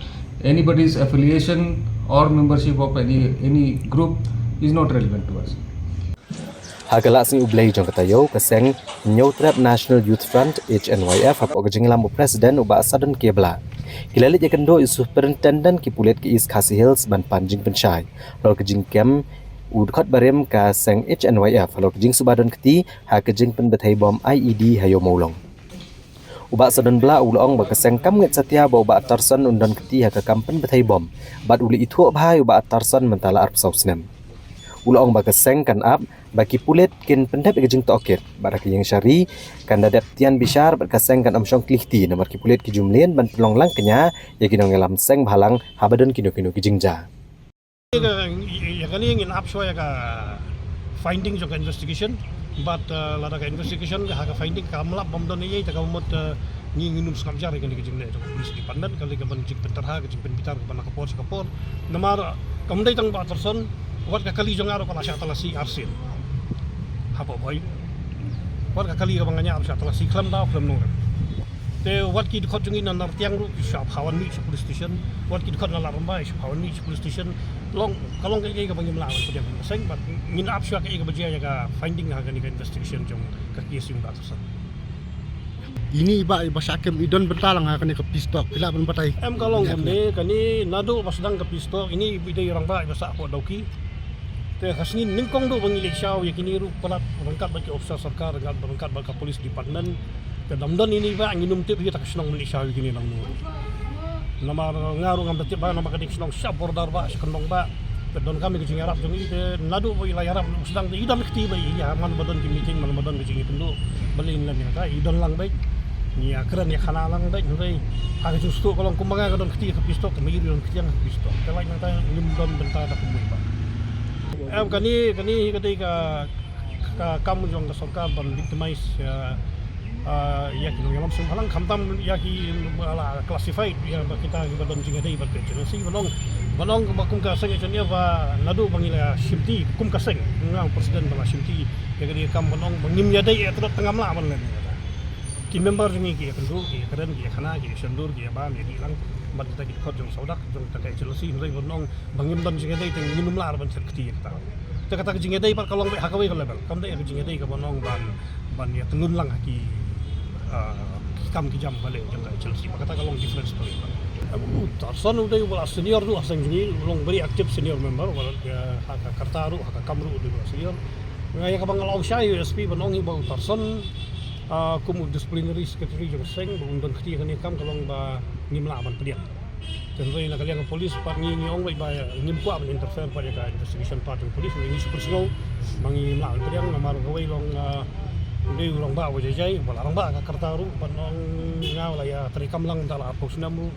anybody's affiliation or membership of any group is not relevant to us. Hagala sing ublay jong katayo kaseng New Trap National Youth Front HNYF hapok kejing lamu presiden uba asadon kebla. Kilali jakendo is superintendent ki pulet ki East Khasi Hills ban panjing penchai. Lol kejing kem udkhot barem ka seng HNYF lol kejing subadon keti ha kejing pen betai bom IED hayo maulong. Uba asadon bla ulong ba kaseng kam nget satya ba uba atarsan undon keti ha ka kampen betai bom. Bat uli itu bhai uba atarsan mentala arp sausnem. Ulong ba kaseng kan ap bagi pulet kin pendap kejing toket baraki yang syari kan dadat tian bishar berkaseng kan amsyong klihti nomor ki pulet ki jumlien ban pelong lang kenya ya kinong ngelam seng bhalang habadon kino kejing ja ya kali ingin apso ya ka finding jong investigation but lada ka investigation ka finding ka melap bom don ye ta ka mot nginum skam jar kan kejing le polis department kali ka ban jing pentarha kejing penbitar ka ban kapor namar kamdai tang ba person wat ka kali jong aro kala sya talasi arsin hapo boy wat ka kali ka banganya arsa talasi klam da klam nor te wat ki khot jong in nar tiang ru shop hawan mi police station wat ki khot na la rombai shop hawan mi police station long kalong ka ka bangim lawan ko dem seng bat ngin apsya ka bajia ya ka finding ha ka ni investigation jong ka case yung batas ini iba sakem idon bentalang ha kani ke pistok pila ban batai em kalong kani nado pasdang ke pistok ini bidai orang ba basa ko dauki te khasnin ningkong do bangili siaw yakini ru palat rangkat bagi officer sarkar rangkat bagi polis department te damdon ini ba nginum tip kita kasnong mili siaw yakini nang nu namar ngaru ngam tip ba nama kadik snong siap bordar ba skendong ba te don kami kecing arab jong ite nadu bo ila arab sedang te idam kti ba ya man badon ki meeting man badon kecing itu balin lan ya idon lang baik ni akran ya khana lang baik ngai ha justu kalau kumbaga kadon kti ke pistok ke miri don kti ke pistok te lain nata ngim don benta da kumui ba em kani ketika kamu jong sarkar ban victimize ya kinong yalam sum halang khamtam ya ki classified ya kita badon jinga dei bat si balong kum ka seng chania ba nadu bangila shimti kum ka seng ngang presiden bala shimti ya kani kam balong bangim ya dei ya tengam la ban le ki member jingi ki kendu ki keren ki khana ki sendur ki ba mi lang bat kita ki khot jong saudak jong ta kai chelsea ngai bonong bangim dam jinga dei teng minum lar ban serkti ta te kata jinga dei par kalong ha kawai ka level kam dei jinga dei ka bonong ban ya tengun lang ki kam ki jam bale jong ta chelsea kata kalong difference story tarsan udai wala senior tu asang jingi long very active senior member wala ha ka kartaru ha ka kamru du senior ngai ka bang law syai USP bonong i bau tarsan kumu disciplinary secretary jong seng bundon khti kan kam kalong ba ngim la ban pedian tenrei na kalian polis pat ngi ong bai ba ngim kwa ban interfere pa ka investigation part ng polis ngi super slow mangi la ban pedian namar gawai long dei long ba wajai bala long ba ka kartaru panong ngaw la ya trikam lang dala posnamu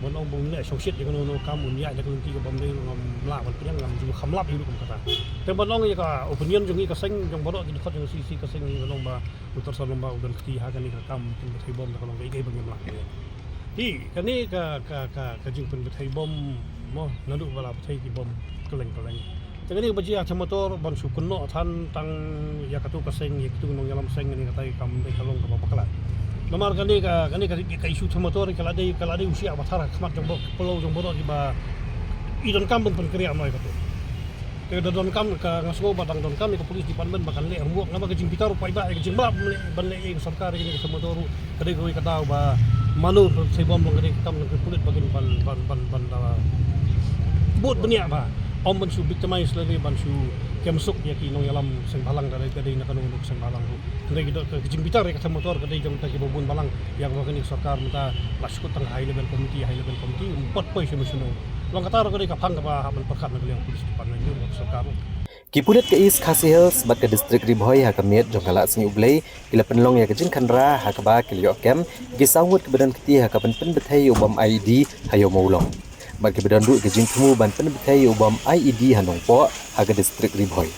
bonong bung le societ dengan no kamu ya ada kunti ke bamdei ngam la ban pedian ngam ju khamlap hidup kata te bonong ya ka opinion jong ka seng jong bodo di khot jong sisi ka seng bonong ba utar sa lomba udan kti ha kan ka kam tin betai bom ka long gai bangim la hi kani ka jing pen betai bom mo nadu bala betai ki bom keleng te kani baji a motor ban su kunno than tang ya katu ka seng ya katu nong yalam seng ni ka tai kam dei kalong ka bakala nomor kani ka isu motor kala dei usia abatara khmat jong pulau jong bodo di ba idon kam ben kriya noi katu te don kam ka ngaso badang don kam ka polis department bakan le ruok nama kejing pitar pai ba kejing bab ban le sarkar ini ka motor kade ko ka tahu ba manu sei bom long kade kam ke pulit bagin ban bot benia ba om ban su victimize le ban su kemsuk ya ki nong yalam seng balang dari kade na kanung seng balang ru kade kita kejing pitar ka motor kade jong ta ki bobun balang yang bakan sarkar minta laskut tang high level committee pot poi semusuno long kata kade ka phang ka ba haban perkat na kaliang polis department yo sarkar Kipulet ke East Khasi Hills bat ke distrik Ribhoi ha kamiet jong kala sing ublei kila penlong ya kejin khandra ha ka ba kilyo kem gi sawut ke badan keti ha ka pen betai ubam ID hayo maulong bagi bedanduk ke jing temu ban penbetai ubam IED hanong po haga distrik Ribhoi.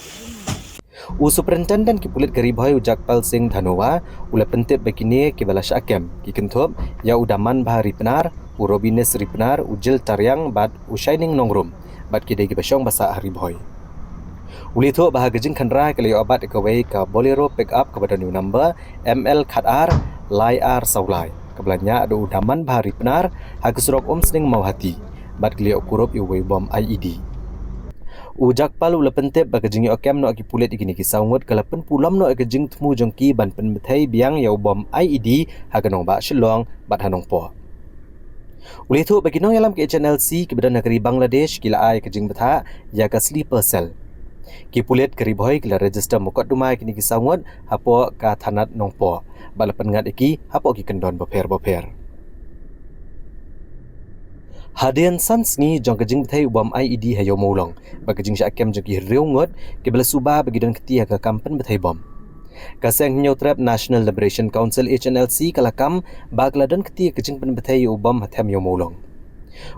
Superintendent ki pulit ke Ribhoi Jakpal Singh Dhanowa ula pentip begini ki bala syakem ki kentop ya udaman bahari penar urobines ripenar ujil taryang bad usaining nongrum bad ki degi basyong basa Ribhoi. Uli tu bahagia jing khandra kali obat ikawai ka bolero pick up kepada new number ML Khatar Lai Saulai. Kebelannya ada udaman bahari penar hak surok sning mau hati. Bat kali okurup iwai bom IED. Ujak palu la pentep bagi jing okem no aki pulet igini ki saungut kalapen pulam no aki jing temu jongki ban penbetai biang ya bom IED hak nong ba shilong bat hanong po. Uli tu bagi nong yalam ke HNLC kepada negeri Bangladesh kila ai ke jing betha ya ka sleeper cell. Ki pulit ke Ribhoi kila register mukot dumai kini ki saungut hapo ka thanat nong po. Balapan ngat iki hapo ki kendon boper. Hadian sans ni jong kejing thai ubam IED hayo maulong bagi jing syakem jong ki reungot ke bala suba bagi don ketia ka kampen bethai bom. Kaseng nyautrap National Liberation Council HNLC kalakam bagla don ketia kejing pen bethai ubam hatem yo maulong.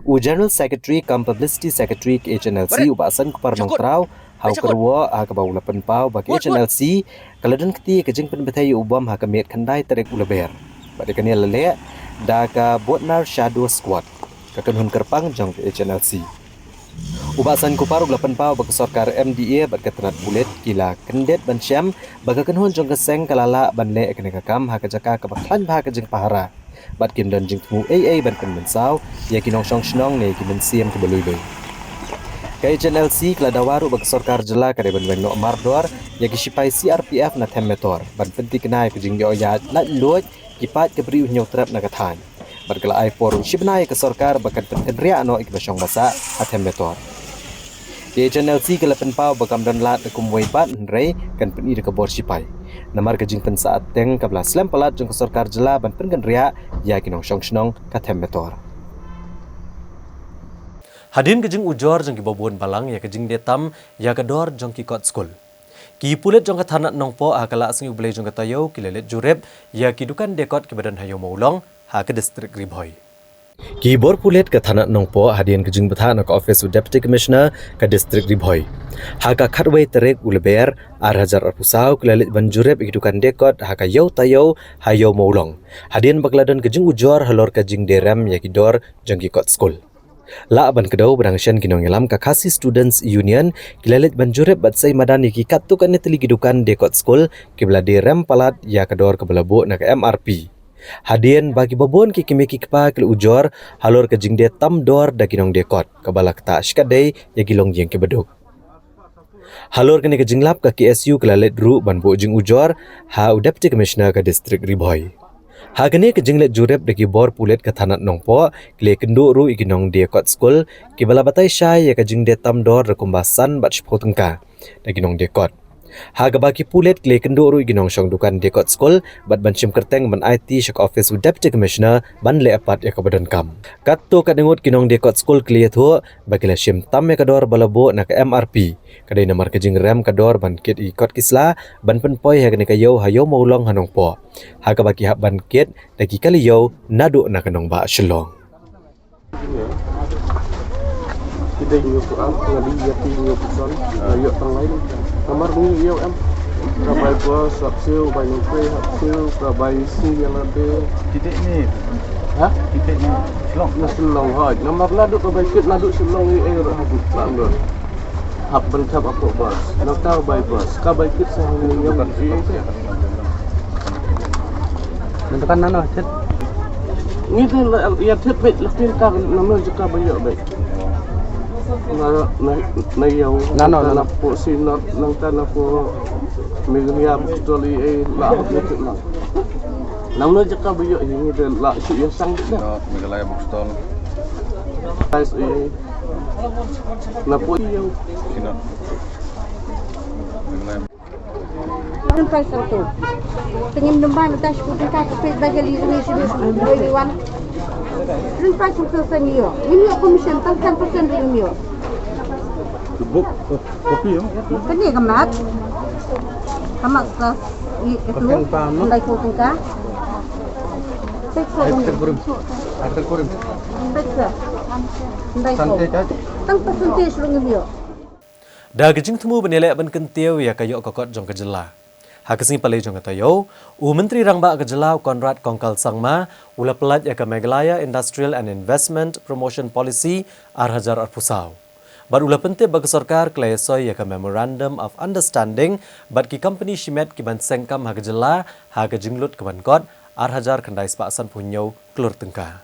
General Secretary kam Publicity Secretary ke HNLC ubasan kupar nong trau hau kerwa akabau lapan pau bagi HNLC kaladon ketia kejing pen bethai ubam hakamet khandai Tarik ulaber. Pada kani lele da ka botnar shadow squad kakan hun kerpang jong HNLC. Ubasan kupar ulapan pau bagi sarkar MDA bat ketenat bulet kila kendet ban syam bagakan hun jong keseng kalala ban le kene kakam hakajaka kabaklan bah kejing pahara. Bat kim dan jing temu AA ban pen mensau ya kinong song snong ne ki mensiam ke belui-lui. Ka HNLC kala dawaru bagi sarkar jela kade ban no mardor ya ki sipai CRPF na temmetor ban penti kenai kejing yo ya lat luoj kipat ke beri nyautrap na kathan. Berkala ai forum shibnai ke sarkar bakan penkenria no ikbasyong basa atem metor. Di HNLC kala penpau bakam dan lat kumwei bat rei kan peni de kebor sipai. Namar ke jing pen saat teng kabla slam palat jong ke sarkar jela ban penkenria ya kinong shong snong katem metor. Hadin ke jing ujor jong ki bobon balang ya ke jing detam ya ke dor jong ki kot school. Ki pulet jong ke thanat nong po akala asing ublei jong ke tayo ki lelet jurep ya ki dukan dekot ke badan hayo maulong ha ke distrik Ribhoi. Ki bor pulet ke thanat nong po hadian ke jing betha nak office of deputy commissioner ke distrik Ribhoi. Ha ka khatwei Tarik uleber hajar pusau ke lelet ban jurep ki dukan dekot ha ka yo tayo hayo maulong. Hadian bakladan ke jing ujor halor ke jing deram ya ki dor jong ki kot school. La ban kedau berangsian kinong yalam ka Khasi Students Union kilalit banjurep batsai madani ki katukan ni teli gidukan dekot school kibla de rem palat ya kedor ke belabo nak MRP. Hadian bagi babon ki kimeki kepa kil ujor halor ke jingde tam dor da kinong dekot ke balak ta skadai ya gilong jeng ke beduk. Halor kini ke jinglap ke KSU kilalit ru ban bo jing ujor ha deputy commissioner ke distrik Ribhoi. Hagani ke jinglet jurep deki bor pulet ke thanat nongpo kle kenduk ru iginong dia kot school ki bala batai syai ya ke jingde tam dor rekumbasan bat shpo tengka deki nong dia kot. Haga baki pulet kle kenduk ru iginong syong dukan dia kot school bat banchim kerteng ban IT shak office u deputy commissioner ban le apat ya ke badan kam. Katto kadengut kinong dia kot school kle thu bagi la shim tam ya ke dor balabo nak MRP kadai namar ke jing rem ke dor ban kit i kot kisla ban penpoi ha kene kayo hayo maulong hanong po. Haga baki hak ban kit daki kali yo naduk nak nong ba shlong. Kita juga soal pengali ya tinggi pusan ayo tang lain kamar ni yo am rabai gua sapsil banyak pe sapsil rabai si yang ada titik ni ha titik ni selong na selong haj nomor naduk rabai kit naduk selong ni habis lamber hak bencap apa bos nak tahu bai bos ka bai kit sang ni yo kan ji menentukan nana tet ni tu ya tet bet lekin ka nama jeka banyak baik na yaw na po si na nang tanah po milia betul la betul la namun jika beliau ini dan la si yang sang dah milia betul guys na po yaw sino Ang price ito. Tingin naman tayo pupunta ka sa bagali ni Sibuan. Ang price ito sa niyo. Niyo commission 10% rin niyo. Book kopi yo. Kani kamat. Kamat sa itu. Mulai pupunta. Peksa. Peksa. Santai kan? Tanpa santai selungi dia. Da gejing temu benelek ben kentiau ya kayok kokot jong kejela. Hakasing palai jong katayo, Menteri Rangba kejela Konrad Kongkal Sangma, ula pelat ya ke Meghalaya Industrial and Investment Promotion Policy Arhajar Arpusau. Bad ula penting bagi sarkar klesoy ya ke Memorandum of Understanding bad ki company shimet ki ban sengkam ha kejela ha kejinglut ke ban kot Arhajar kendai sepaksan punyau kelur tengkah.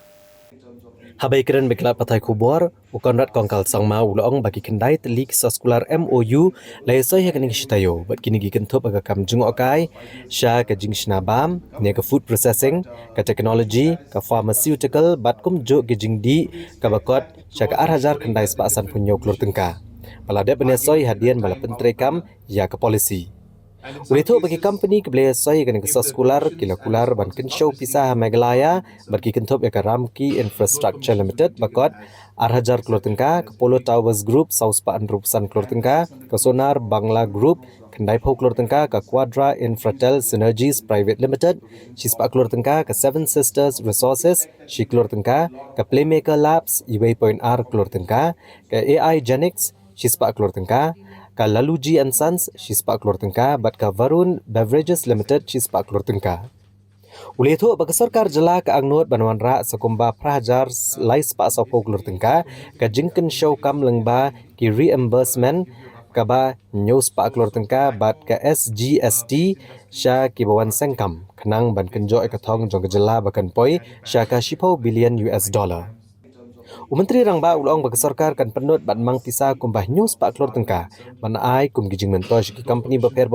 Habai keren beklat patai kubor, Konrad Kongkal Sangma ulong bagi kendai telik saskular MOU laisai hak ning shitayo, bat kini gikentup aga kam jungok kai, sya ke jing shnabam, ne ke food processing, ke technology, ke pharmaceutical, bat kum juk ke jing di, ke bakot, sya ke Arhajar kendai sepaksan punyau kelur tengka. Balade penesoi hadian bala pentrekam ya ke polisi. Ulito bagi company kebelah saya kena kesas kular, kila-kular ban kenshow pisah Meghalaya, bagi kentup ya ke Ramki Infrastructure Limited, bakot Arhajar Kelur Tengka, ke Polo Towers Group, Sauspa Andrupusan Kelur Tengka, ke Sonar Bangla Group, Kendai Pau Kelur Tengka, ke Quadra Infratel Synergies Private Limited, Shispa Kelur Tengka, ke Seven Sisters Resources, Shi Kelur Tengka, ke Playmaker Labs, Iway.R Kelur Tengka, ke AI Genics, Shispa Kelur Tengka, ka Laluji and Sons, Shispa Kelur Tengka, bat ka Varun Beverages Limited, Shispa Kelur Tengka. Uli itu bagi sarkar jela ke angnut banuan ra sekumba prahajar lais pak sopo Kelur Tengka, ka jingken show kam lengba ki reimbursement ka ba news pak Kelur Tengka bat ka SGST sya ki bawan sengkam kenang ban kenjo ekatong jong jela bakan poi sya ka $10 billion. Menteri Rangba ulong bagi sarkar kan penut bat mang pisah kumbah news pak Kelur Tengka. Mana ai kum gijing mentosh ki company beper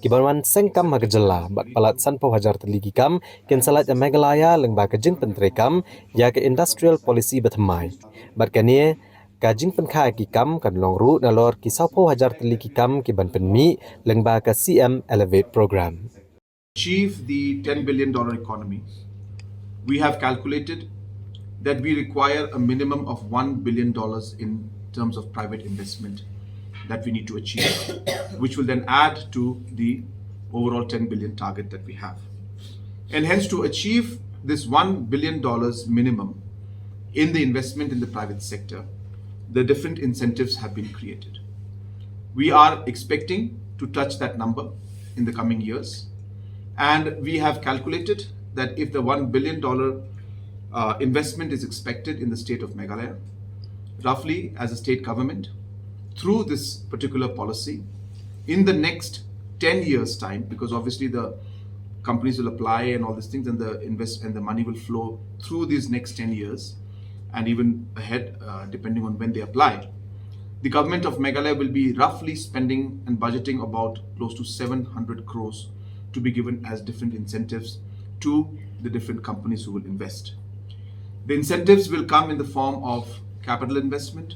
ki banwan sengkam ha kejela bat palat sanpau hajar terligi kam ken salat ya Meghalaya lengba kejing pentrekam ya ke industrial policy betemai. Bat kanie kajing penkha ki kam kan long ru nalor ki saupau hajar terligi kam ki ban penmi lengba ka CM Elevate program. Achieve the $10 billion economy, we have calculated that we require a minimum of $1 billion in terms of private investment that we need to achieve, which will then add to the overall 10 billion target that we have. And hence, to achieve this $1 billion minimum in the investment in the private sector, the different incentives have been created. We are expecting to touch that number in the coming years, and we have calculated that if the $1 billion investment is expected in the state of Meghalaya, roughly as a state government, through this particular policy, in the next 10 years' time, because obviously the companies will apply and all these things, and the money will flow through these next 10 years, and even ahead, depending on when they apply. The government of Meghalaya will be roughly spending and budgeting about close to 700 crores to be given as different incentives to the different companies who will invest. The incentives will come in the form of capital investment,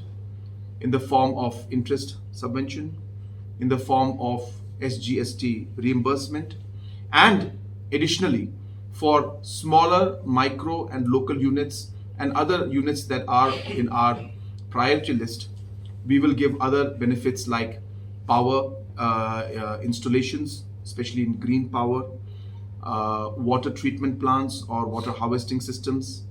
in the form of interest subvention, in the form of SGST reimbursement, and additionally for smaller micro and local units and other units that are in our priority list, we will give other benefits like power installations, especially in green power, water treatment plants or water harvesting systems,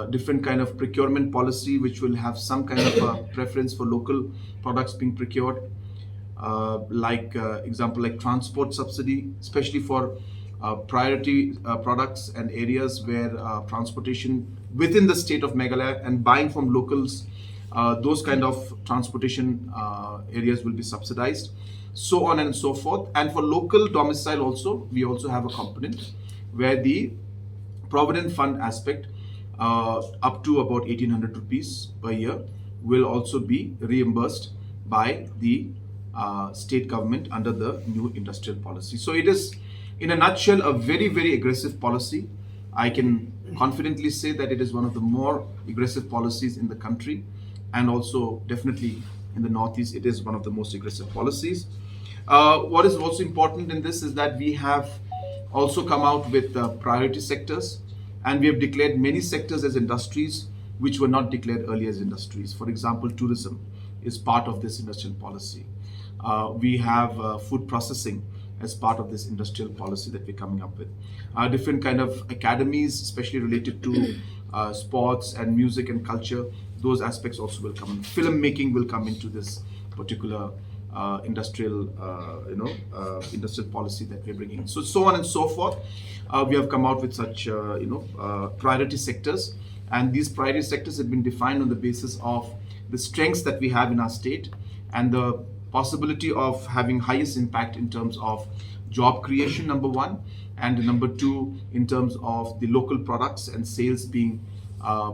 different kind of procurement policy which will have some kind of a preference for local products being procured, example like transport subsidy, especially for priority products and areas where transportation within the state of Meghalaya and buying from locals, those kind of transportation areas will be subsidized, so on and so forth. And for local domicile also, we also have a component where the provident fund aspect up to about 1,800 rupees per year will also be reimbursed by the state government under the new industrial policy. So it is, in a nutshell, a very, very aggressive policy. I can confidently say that it is one of the more aggressive policies in the country, and also definitely in the Northeast, it is one of the most aggressive policies. What is also important in this is that we have also come out with priority sectors, and we have declared many sectors as industries which were not declared earlier as industries. For example, tourism is part of this industrial policy. We have food processing as part of this industrial policy that we're coming up with. Different kind of academies, especially related to sports and music and culture, those aspects also will come in. Filmmaking will come into this particular industrial industrial policy that we're bringing. So on and so forth. We have come out with such priority sectors, and these priority sectors have been defined on the basis of the strengths that we have in our state and the possibility of having highest impact in terms of job creation, number one, and number two, in terms of the local products and sales being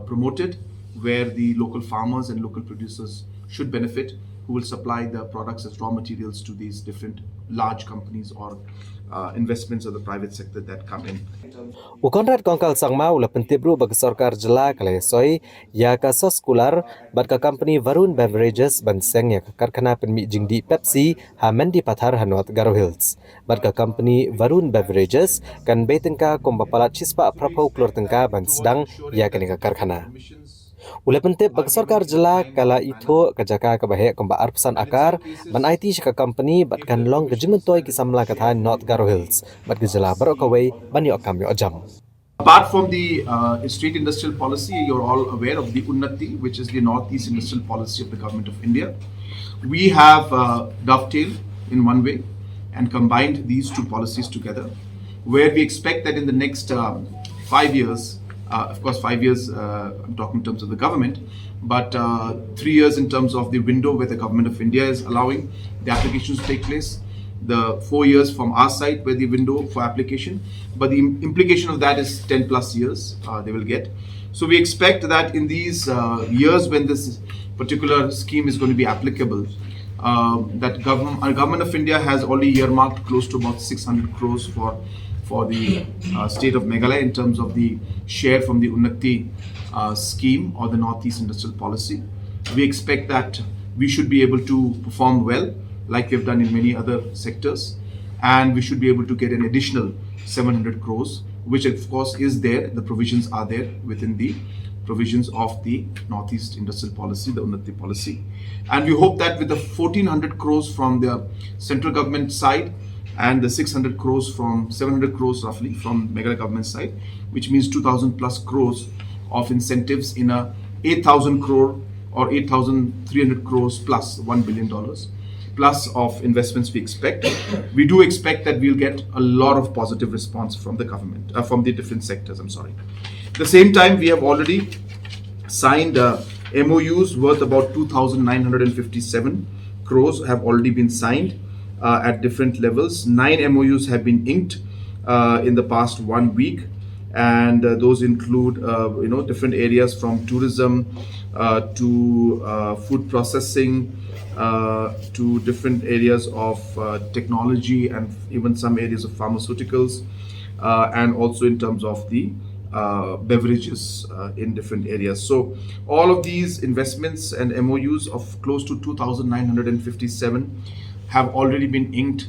promoted, where the local farmers and local producers should benefit, who will supply the products as raw materials to these different large companies or investments of the private sector that come in. Ukonrat kongkal sang mau la pentibru bag sarkar jela kale soi ya ka soskular bat ka company Varun Beverages ban seng ya ka karkhana penmi jingdi Pepsi ha mendi pathar hanot Garo Hills bat ka company Varun Beverages kan betengka kombapalat chispa prapau klor tengka ban sedang ya kene ka karkhana ule pentip bag sarkar jela kala itho ka jaka ka bahe komba arpsan akar ban IT ka company bat kan long gejimentoi ki samla ka tha North Garo Hills bat ke jela barokawai ban yo kam yo ajam. Apart from the street industrial policy, you're all aware of the Unnati, which is the Northeast industrial policy of the government of India. We have dovetailed in one way and combined these two policies together, where we expect that in the next 5 years, of course 5 years, I'm talking in terms of the government, but 3 years in terms of the window where the government of India is allowing the applications to take place, the 4 years from our side where the window for application, but the implication of that is 10 plus years they will get. So we expect that in these years when this particular scheme is going to be applicable, that government of India has already earmarked close to about 600 crores for the state of Meghalaya in terms of the share from the Unnati scheme or the Northeast industrial policy. We expect that we should be able to perform well like we've done in many other sectors, and we should be able to get an additional 700 crores, which of course is there, the provisions are there within the provisions of the Northeast industrial policy, the Unnati policy. And we hope that with the 1400 crores from the central government side and the 600 crores from 700 crores roughly from Meghalaya government side, which means 2000 plus crores of incentives in a 8000 crore or 8300 crores plus $1 billion plus of investments we expect. We do expect that we'll get a lot of positive response from the government, from the different sectors, I'm sorry. At the same time, we have already signed MOUs worth about 2,957 crores have already been signed at different levels. 9 MOUs have been inked in the past 1 week, and those include different areas from tourism to food processing, to different areas of technology and even some areas of pharmaceuticals, and also in terms of the beverages in different areas. So all of these investments and MOUs of close to 2,957 have already been inked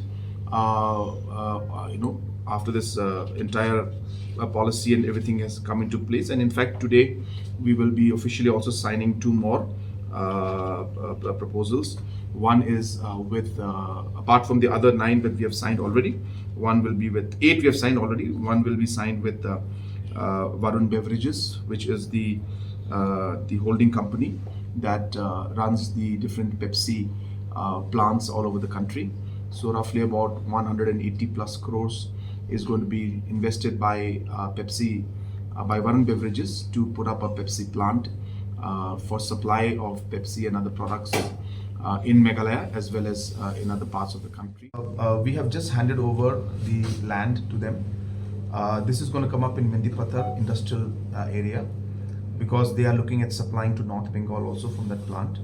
after this entire policy and everything has come into place. And in fact, today we will be officially also signing 2 more proposals. One is with, apart from the other 9 that we have signed already, one will be with 8 we have signed already. One will be signed with Varun Beverages, which is the holding company that runs the different Pepsi plants all over the country. So roughly about 180 plus crores is going to be invested by Pepsi, by Varun Beverages to put up a Pepsi plant for supply of Pepsi and other products in Meghalaya as well as in other parts of the country. We have just handed over the land to them. This is going to come up in Mendipathar industrial area because they are looking at supplying to North Bengal also from that plant.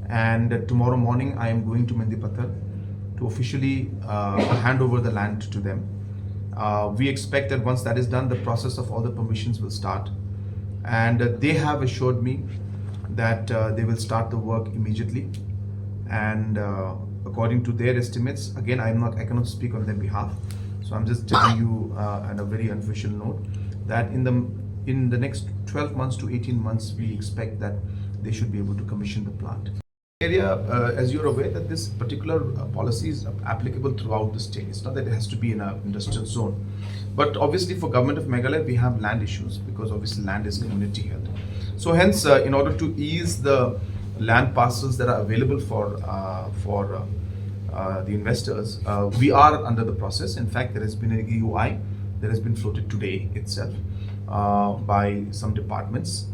And tomorrow morning I am going to Mendipathar to officially hand over the land to them. We expect that once that is done, the process of all the permissions will start. And they have assured me that they will start the work immediately. And according to their estimates, again, I cannot speak on their behalf. So I'm just telling you on a very unofficial note that in the next 12 months to 18 months, we expect that they should be able to commission the plant. Area, as you're aware, that this particular policy is applicable throughout the state. It's not that it has to be in an industrial zone, But obviously for government of Meghalaya, we have land issues because obviously land is community held. So hence, in order to ease the land parcels that are available for the investors, we are under the process. In fact, there has been an EUI that has been floated today itself by some departments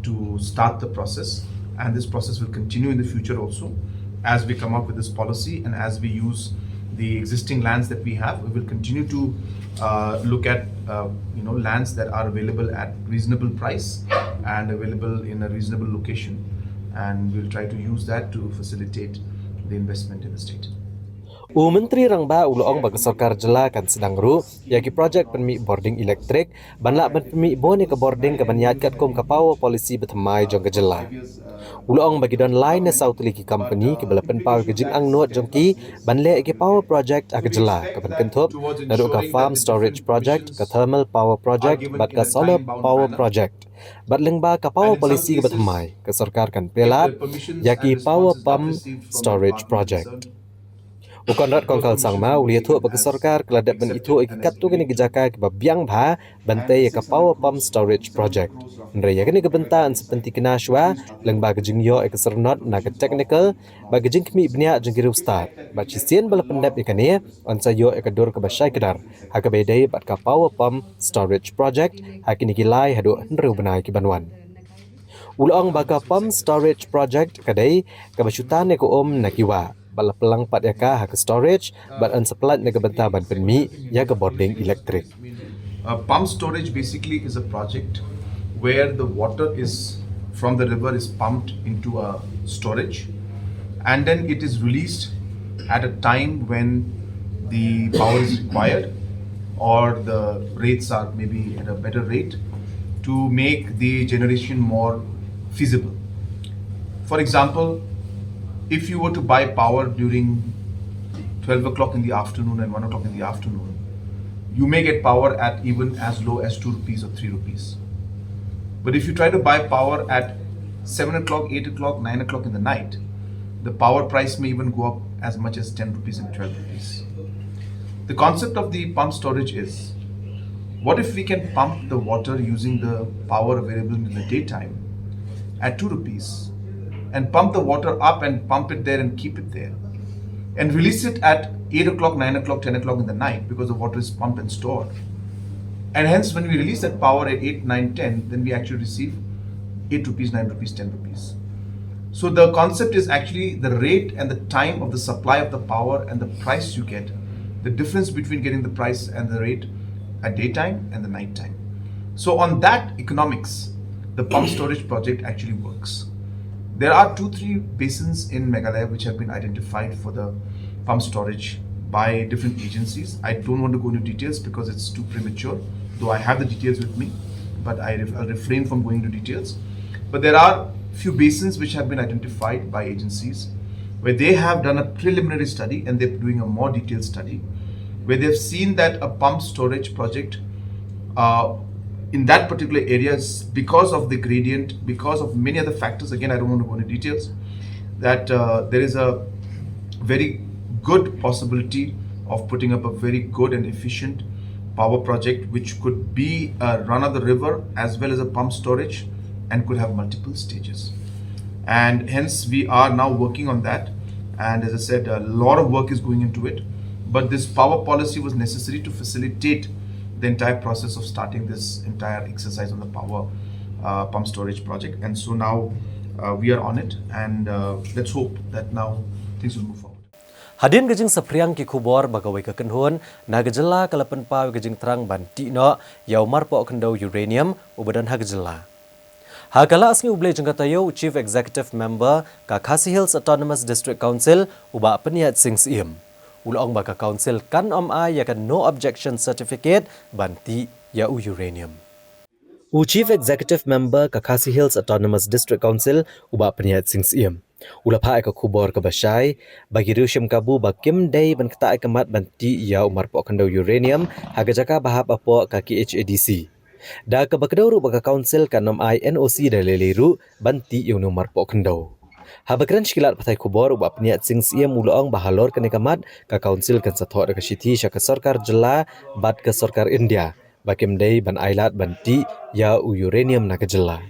to start the process, and this process will continue in the future also as we come up with this policy and as we use the existing lands that we have. We will continue to look at lands that are available at reasonable price and available in a reasonable location, and we'll try to use that to facilitate the investment in the state. Menteri Rangba Uloong bagi Sarkar Jela kan sedang ru yaki projek penmi boarding elektrik banla penmi boni ke boarding ke banyat kat kom ke power policy bertemai jong ke Jela. Uloong bagi don line South Liki company ke belapen power ke jing ang nuat jongki banle ke power project ke Jela ke benkentup nadu ke farm storage project ke thermal power project bat ke solar power project. Bat lengba ke power policy ke bertemai ke Sarkar kan pelap yaki power pump storage project. Ukonrat kongkal sang mau lihat tu bagi Sarkar keladak ben itu ikat tu kini gejaka ke biang bha bantai ke power pump storage project. Nraya kini kebentaan seperti kena shwa lengba kejingyo ke sernot na ke technical bagi jing kemi bnia jingkiru start. Baci sien bala pendap ikane on sayo ke dur ke basai kedar. Hak bedai bat ke power pump storage project hak kini kilai hadu nru benai ke banwan. Ulang baka pump storage project kadai ke basyutan ke na kiwa. Bala pelang pat yaka hak storage but unsupplied nega bentaban penmi ya ke boarding electric. Pump storage basically is a project where the water is from the river is pumped into a storage and then it is released at a time when the power is required or the rates are maybe at a better rate to make the generation more feasible. For example, if you were to buy power during 12 o'clock in the afternoon and 1 o'clock in the afternoon, you may get power at even as low as 2 rupees or 3 rupees. But if you try to buy power at 7 o'clock, 8 o'clock, 9 o'clock in the night, the power price may even go up as much as 10 rupees and 12 rupees. The concept of the pump storage is, what if we can pump the water using the power available in the daytime at 2 rupees and pump the water up and pump it there and keep it there and release it at 8 o'clock, 9 o'clock, 10 o'clock in the night because the water is pumped and stored. And hence when we release that power at 8, 9, 10, then we actually receive 8 rupees, 9 rupees, 10 rupees. So the concept is actually the rate and the time of the supply of the power and the price you get, the difference between getting the price and the rate at daytime and the night time. So on that economics, the pump storage project actually works. There are 2-3 basins in Meghalaya which have been identified for the pump storage by different agencies. I don't want to go into details because it's too premature, though I have the details with me, but I'll refrain from going into details. But there are few basins which have been identified by agencies where they have done a preliminary study and they're doing a more detailed study where they've seen that a pump storage project in that particular areas, because of the gradient, because of many other factors, again I don't want to go into details, that there is a very good possibility of putting up a very good and efficient power project which could be a run of the river as well as a pump storage and could have multiple stages. And hence we are now working on that, and as I said, a lot of work is going into it, but this power policy was necessary to facilitate the entire process of starting this entire exercise on the power pump storage project. And so now we are on it, and let's hope that now things will move forward. Hadin gejing sapriang ki kubor bagawai ke kenhun na gejela kalapan pau gejing terang banti no yau marpo kendau uranium ubadan ha gejela. Hakala asni ublay jengkatayo Chief Executive Member ka Khasi Hills Autonomous District Council uba peniat sing siem. Ulong baka council kan ya kan no objection certificate banti ya uranium. Chief Executive Member ka Khasi Hills Autonomous District Council uba peniat sing siem. Ulapha ka kubor ka basai bagi rushim kabu bakim day ban kata kemat banti ya umar po kandau uranium haga jaka bahap apo ka KHADC. Da ka bakdauru baka council kanom NOC da leleru banti yung umar po kandau. Habakran shikilat patai kubor ubap niat sing sia mulaong bahalor ke nekamat ka kaunsil kan sathok ka shiti syaka sarkar jela bat ke sarkar India bakim dei ban ailat banti ya uranium na ke jela.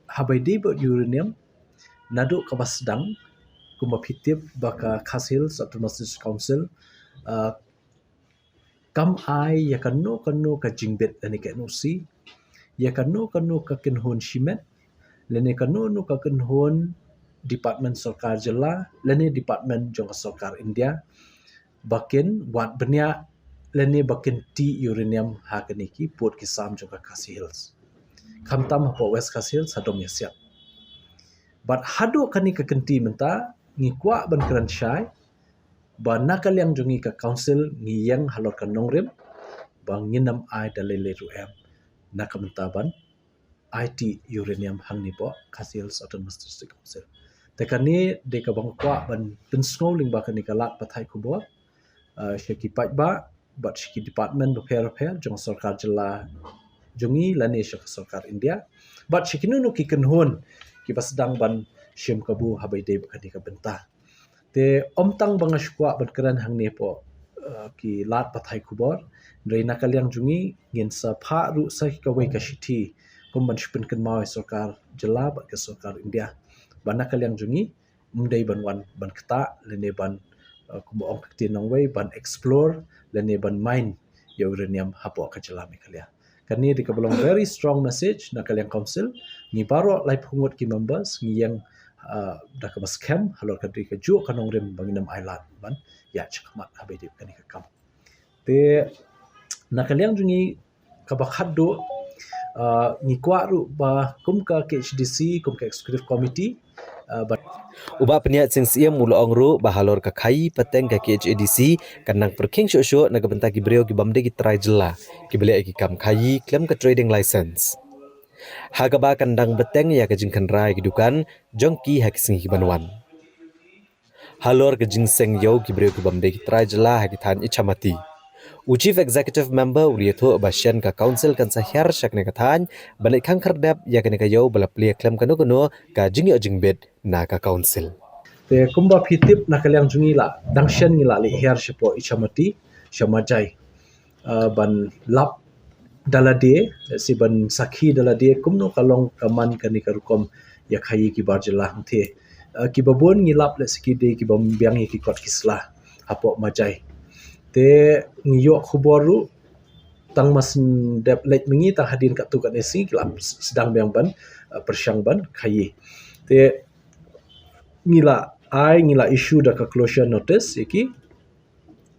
Habai but uranium naduk ka basdang kuma pitip baka kasil satu masjid council kam ai ya kanu ka jingbet ani ke nusi ya kanu ka kinhon shimet lene kanu ka kinhon department sarkar jela lene department jong sarkar India bakin wat benya lene bakin ti uranium ha kaniki port kisam jong ka hills kamtam hapo west hills hadom yasiat but hado kani ka kenti menta ngikwa ban kran syai ba nakal yang jungi ka council ngiyang halor ka nongrim ba nginam ai dalele ruem nakamenta ban IT uranium hang ni po Hills Autonomous District Council tekani de ka bangkwa ban pensngoling ba kani ka lat pathai kubo syaki ba but syaki department repair jong sarkar jela jungi lani syaka sarkar India but syaki nunu ki kenhon ki basdang ban syim kabu habai de kani ka benta te omtang banga syukwa ban keran hang ni po ki lat pathai kubor reina kalyang jungi ngin sa pha ru sa ka wei ka shiti kumban shpin kan mau sarkar jela ba ke sarkar India bana kalyang jungi mundai ban wan ban kata lene ban kumo ong kti nong wei ban explore lene ban mine uranium hapo ka jela me kalya kani di kabolong very strong message na kalyang council ni baro lai pungut ki members ngi yang da ka bas camp halor ka di ka ju kanong rem banginam island ban ya chakmat habai di kani ka kam te nakaliang jungi kabakhat do ni kwa ru ba kum ka KHDC kum ka executive committee but Uba peniat sing sia mulaong ru bahalor ka khai pateng ka KHDC kanang perking syo na gabenta ki breo ki bamde ki try jela ki bele ki kam khai claim ka trading license hagaba kandang beteng ya ka jingkan rai ki dukan jongki hak sing ki banwan halor ka jingseng yo ki breo ki bamde ki try jela ha ki than ichamati Chief Executive Member Urieto Basyan ka Council kan sahyar syak ne kathan banik khang khardap ya kan kayo bala plia klem kanu ka jingi jingbet na ka council te kumba pitip nakaliang jungi la dangshan ngila li her sipo ichamati shamajai ban lap dalade si ban sakhi dalade kumno kalong kaman kani karukom ya khayi ki barjela hangte ki babon ngilap le sikide ki bambiang ki kot kisla hapo majai te ngiyok khuboru tang masin dep lek mingi tang hadin kat tu kat nesi kelap sedang biang ban persyang ban khayi te ngila issue da ka closure notice iki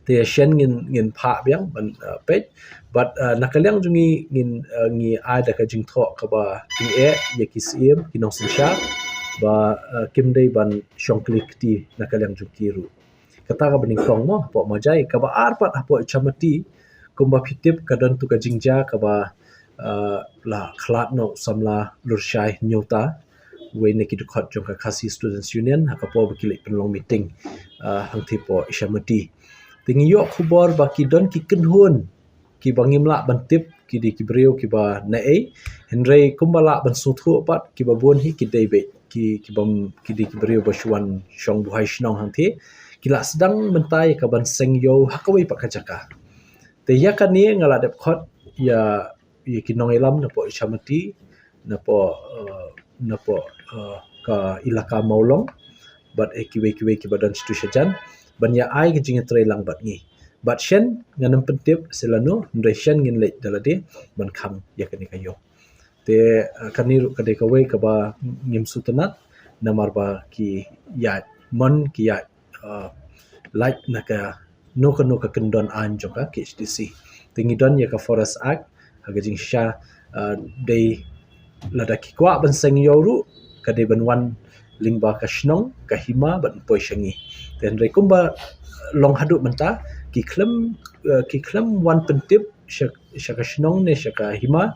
te shen ngin pha biang ban page but nakaliang jungi ngi ai da ka jingtho ka ba ti e ye ki sim ki nong sinsha ba kimdei ban shongklik ti nakaliang jukiru kata ka bening tong mo po majai ka ba arpat apo chamati kumba pitip kadan tu ka jingja ka ba la khlat no samla lurshai nyota we ne ki dukhat jong ka khasi students union ha ka po bakili penlong meeting hang thi po chamati tingi yo khubor ba ki don ki kenhun ki bangimla bantip ki di ki breu ki ba na e henrei kumbala ban suthu pat ki ba bon hi ki debe ki bam ki di ki breu ba shwan shong buhai shnong hang thi kila sedang mentai ka ban seng yo hakawai pak kajaka te ya kan ni ngala dep khot ya kinong elam na po chamati na po ka ilaka maulong but kiwe ki badan institution ban ya ai ki jinga tre lang bat ngi but shen nganam pentip selano ndre shen ngin le dalade ban kham ya kan ni kayo te kanir ka de ka we ka ba ngim sutanat namar ba ki ya mon ki ya like naka noka kendon an joka KHDC tingi don ya ka Forest Act haga jing sha dei lada ki kwa ban seng yoru ka de ban wan lingba ka shnong ka hima ban poi shangi ten re kumba long hadu menta ki klem wan pentip shaka shnong ne shaka hima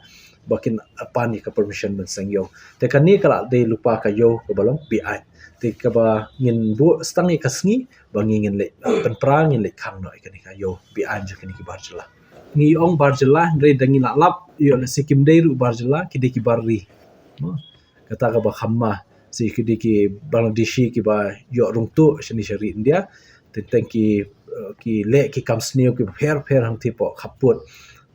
bakin apani ka permission ban seng yo te kan ni kala de lupa ka yo ka balong BI te ka ba ngin bu stang ka sngi ba ngin le pen prang ngin le khang no ka ni ka yo BI je ka ni ki barjela ngi ong barjela re dangi na lap yo le sikim de ru barjela ki de ki barri kata ka ba khamma si ki Bangladeshi ki ba yo rung tu shani shari India tentang ki le ki kam sneo ki pher hang ti po khaput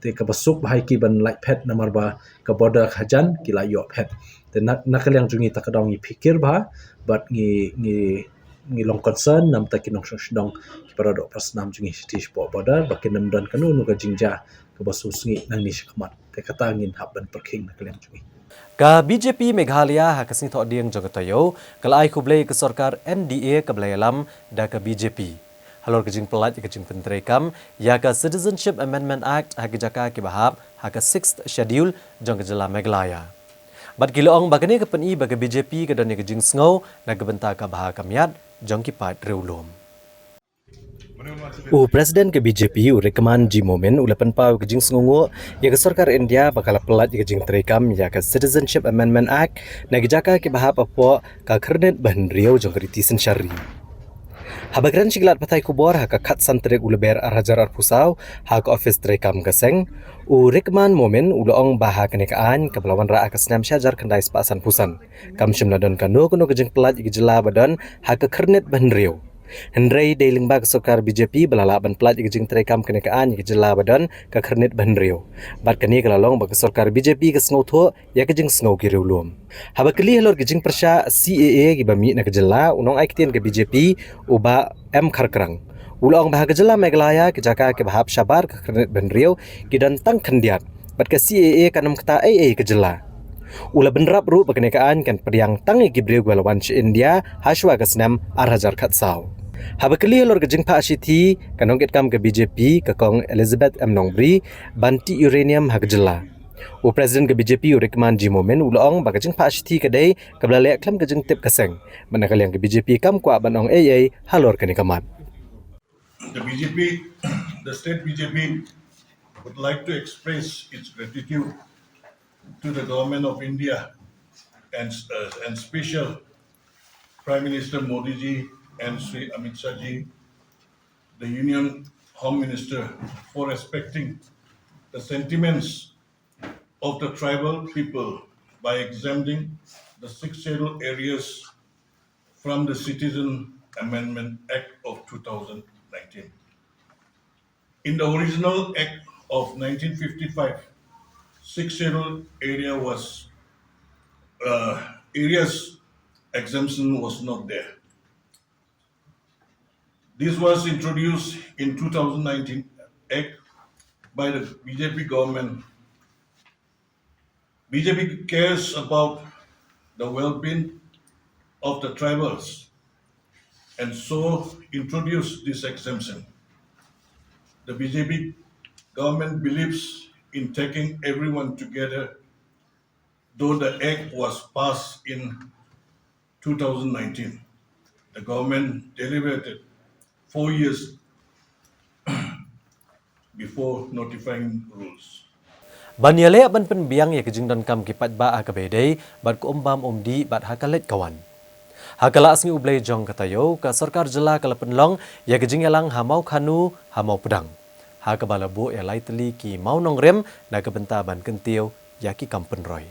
te ka basuk bahai ki ban like pet namar ba ka border khajan ki la yo pet te nakal yang jungi takadong ni pikir ba but ngi long concern nam ta kinong shong ki para do pas nam jungi tish po border ba kinam dan kanu nu ka jingja ka basus ngi nang ni shikmat te kata ngin hab ban perking nakal yang jungi Ka BJP Meghalaya hakasni tho diang jogatayo kalai kublai ke sarkar NDA ke belayalam da ka BJP halor kejing pelat kejing pentrekam ya ka Citizenship Amendment Act hakijaka ki bahab haka 6th schedule jong kejela Meghalaya bat giloong bagani ke peni baga BJP ke dan kejing sngo na gebenta ka bahak kamiat jong ki pat reulom Presiden ke BJP rekoman ji momen ulapan pau ke jing sngongo ya ke sarkar India bakal pelat ke jing terekam ya ke Citizenship Amendment Act nagi jaka ke bahap apo ka kernet bahan riau jong kritisan syari. Habagran siglat patai kubor ha ka khat santrek uleber arhajar arpusau ha ka office terekam keseng rekoman momen uloong baha kenekaan ke belawan ra ka senam syajar kendai sepasan pusan kam syamladon kanu kuno ke jing pelat ke jela badan ha ka kernet bahan riau Hendrai dailing bag sokar BJP balala ban plat igjing terekam kenekaan ke jela badan ka kernet banrio. Bat kani kalalong bag sokar BJP ke sngo tho ya ke jing sngo ki reulum. Haba kali halor ke jing persya CAA ki bami na ke jela unong aiktien ke BJP uba M kharkrang. Ulong bah ke jela Meghalaya ke jaka ke bahap syabar ke kernet banrio ki dan tang kendiat. Bat ke CAA kanam kata AA ke jela. Ula benrap ru kenekaan kan periang tangi gibreu gwalawan India haswa ke senam arhajar khatsau. Haba kali lor gejing pa asiti kanong kam ke BJP ke kong Elizabeth M Nongbri banti Uranium hakjela. Presiden ke BJP rekoman ji momen ulong bagajing pa asiti kadai kablale klam gejing tip kaseng. Manakal yang ke BJP kam kwa banong AA halor kani kamat. The state BJP would like to express its gratitude to the government of India and special Prime Minister Modi ji and Sri Amit Shah ji, the Union Home Minister, for respecting the sentiments of the tribal people by exempting the 6 scheduled areas from the Citizenship Amendment Act of 2019. In the original Act of 1955, 6 scheduled area was areas exemption was not there. This was introduced in 2019 Act by the BJP government. BJP cares about the well-being of the tribals and so introduced this exemption. The BJP government believes in taking everyone together, though the act was passed in 2019. The government deliberated 4 years before notifying rules. Banyale ban penbiang ya kejing dan kam kipat ba akabedai bat ko umdi bat hakalet kawan. Hakala asngi ublay jong katayo ka sarkar jela kala penlong ya kejing yalang hamau khanu hamau pedang. Hakabala bo ya laiteli ki mau nongrem na kebenta ban kentiu ya ki kampen roy.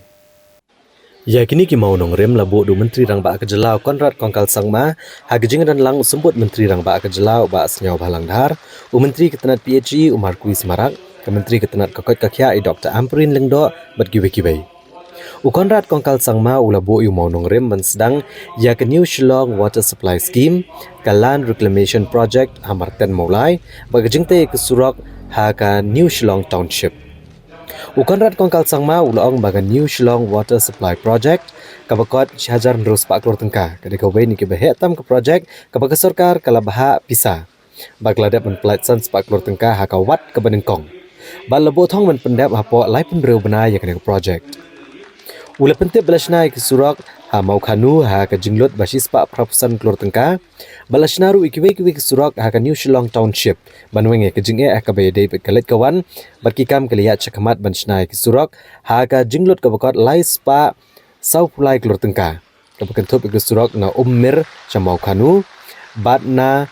Ya kini ki mau nongrem labo do menteri rang ba kejelau Konrad Kongkal Sangma hagejing dan lang sembut menteri rang ba kejelau ba asnyau balang dhar menteri ketenat PHE Umar Kui Semarak ke menteri ketenat kokot kakya Dr. Ampurin Lengdo bat giwe-giwe. Konrad Kongkal Sangma ulabo yu mau nongrem ban sedang ya ke New Shillong Water Supply Scheme ke Land Reclamation Project hamarten mulai bagajing te ke surok ha ka New Shillong Township. Konrad Kongkal Sangma ulong bagan New Shillong Water Supply Project kabakot syajar nerus pak keluar tengka kadai kawai ni ke behetam ke project kabak sarkar kala baha pisa bagladap men platsan sepak keluar tengka ha ka wat ke benengkong bal lebo thong men pendap hapo lai penbreu bena ya ke project ula pentip belasna ke surak ha mau khanu ha ka jinglut basis pak prapusan keluar tengka balasnaru ikiwe ke surak ha ka New Shillong Township banweng ke jinge ka be dei kalet kawan barkikam keliat chakmat bansnai ke surak ha ka jinglut ka bakot lai spa sau pulai keluar tengka kabakentup ke surak na ummir chamau khanu batna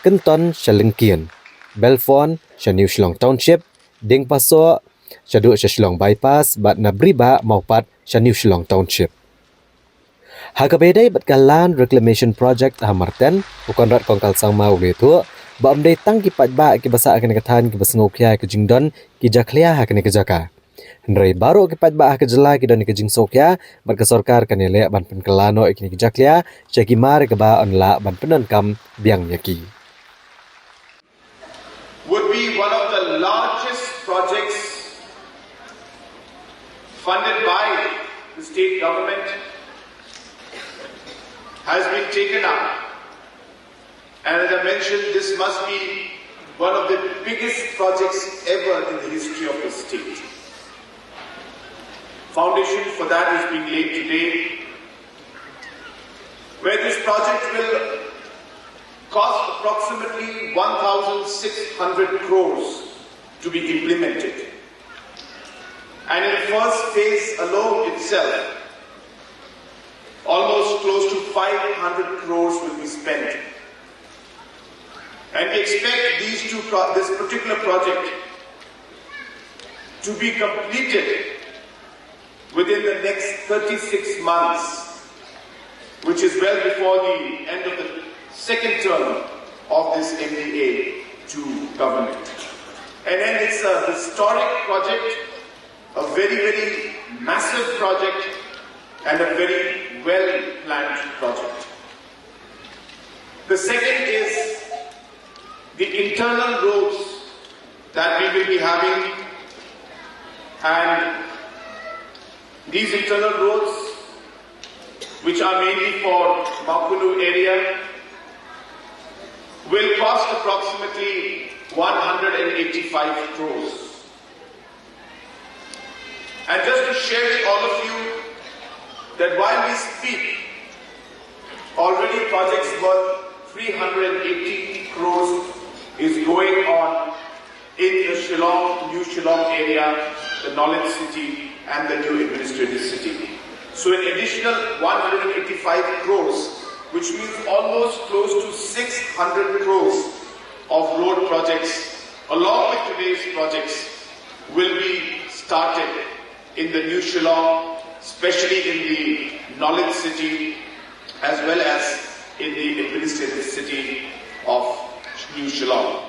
kenton shalengkian belfon New Shillong Township ding paso Shillong bypass batna briba maupat New Shillong Township. Hakabedai batkalan reclamation project hamarten bukan rat kongkal sangma ule tu ba amdei tang ki patba ki basa akan katan ki basngokya ki jingdon ki jaklia hakane ki jaka. Hendrai baru ki patba ke jela ki don ki jing sokya bar ke sarkar kan ele ban penkelano ki jaklia ceki mar ke ba onla ban penon kam biang yaki. Would be one of the largest projects funded by the state government, has been taken up, and as I mentioned, this must be one of the biggest projects ever in the history of the state. Foundation for that is being laid today, where this project will cost approximately 1,600 crores to be implemented. And in the first phase alone itself, almost close to 500 crores will be spent. And we expect this particular project to be completed within the next 36 months, which is well before the end of the second term of this MDA to government. And then it's a historic project, a very, very massive project, and a very well-planned project. The second is the internal roads that we will be having, and these internal roads, which are mainly for Makulu area, will cost approximately 185 crores. And just to share with all of you that while we speak, already projects worth 380 crores is going on in the New Shillong area, the knowledge city and the new administrative city. So an additional 185 crores, which means almost close to 600 crores of road projects, along with today's projects, will be started in the New Shillong, especially in the knowledge city, as well as in the administrative city of New Shillong.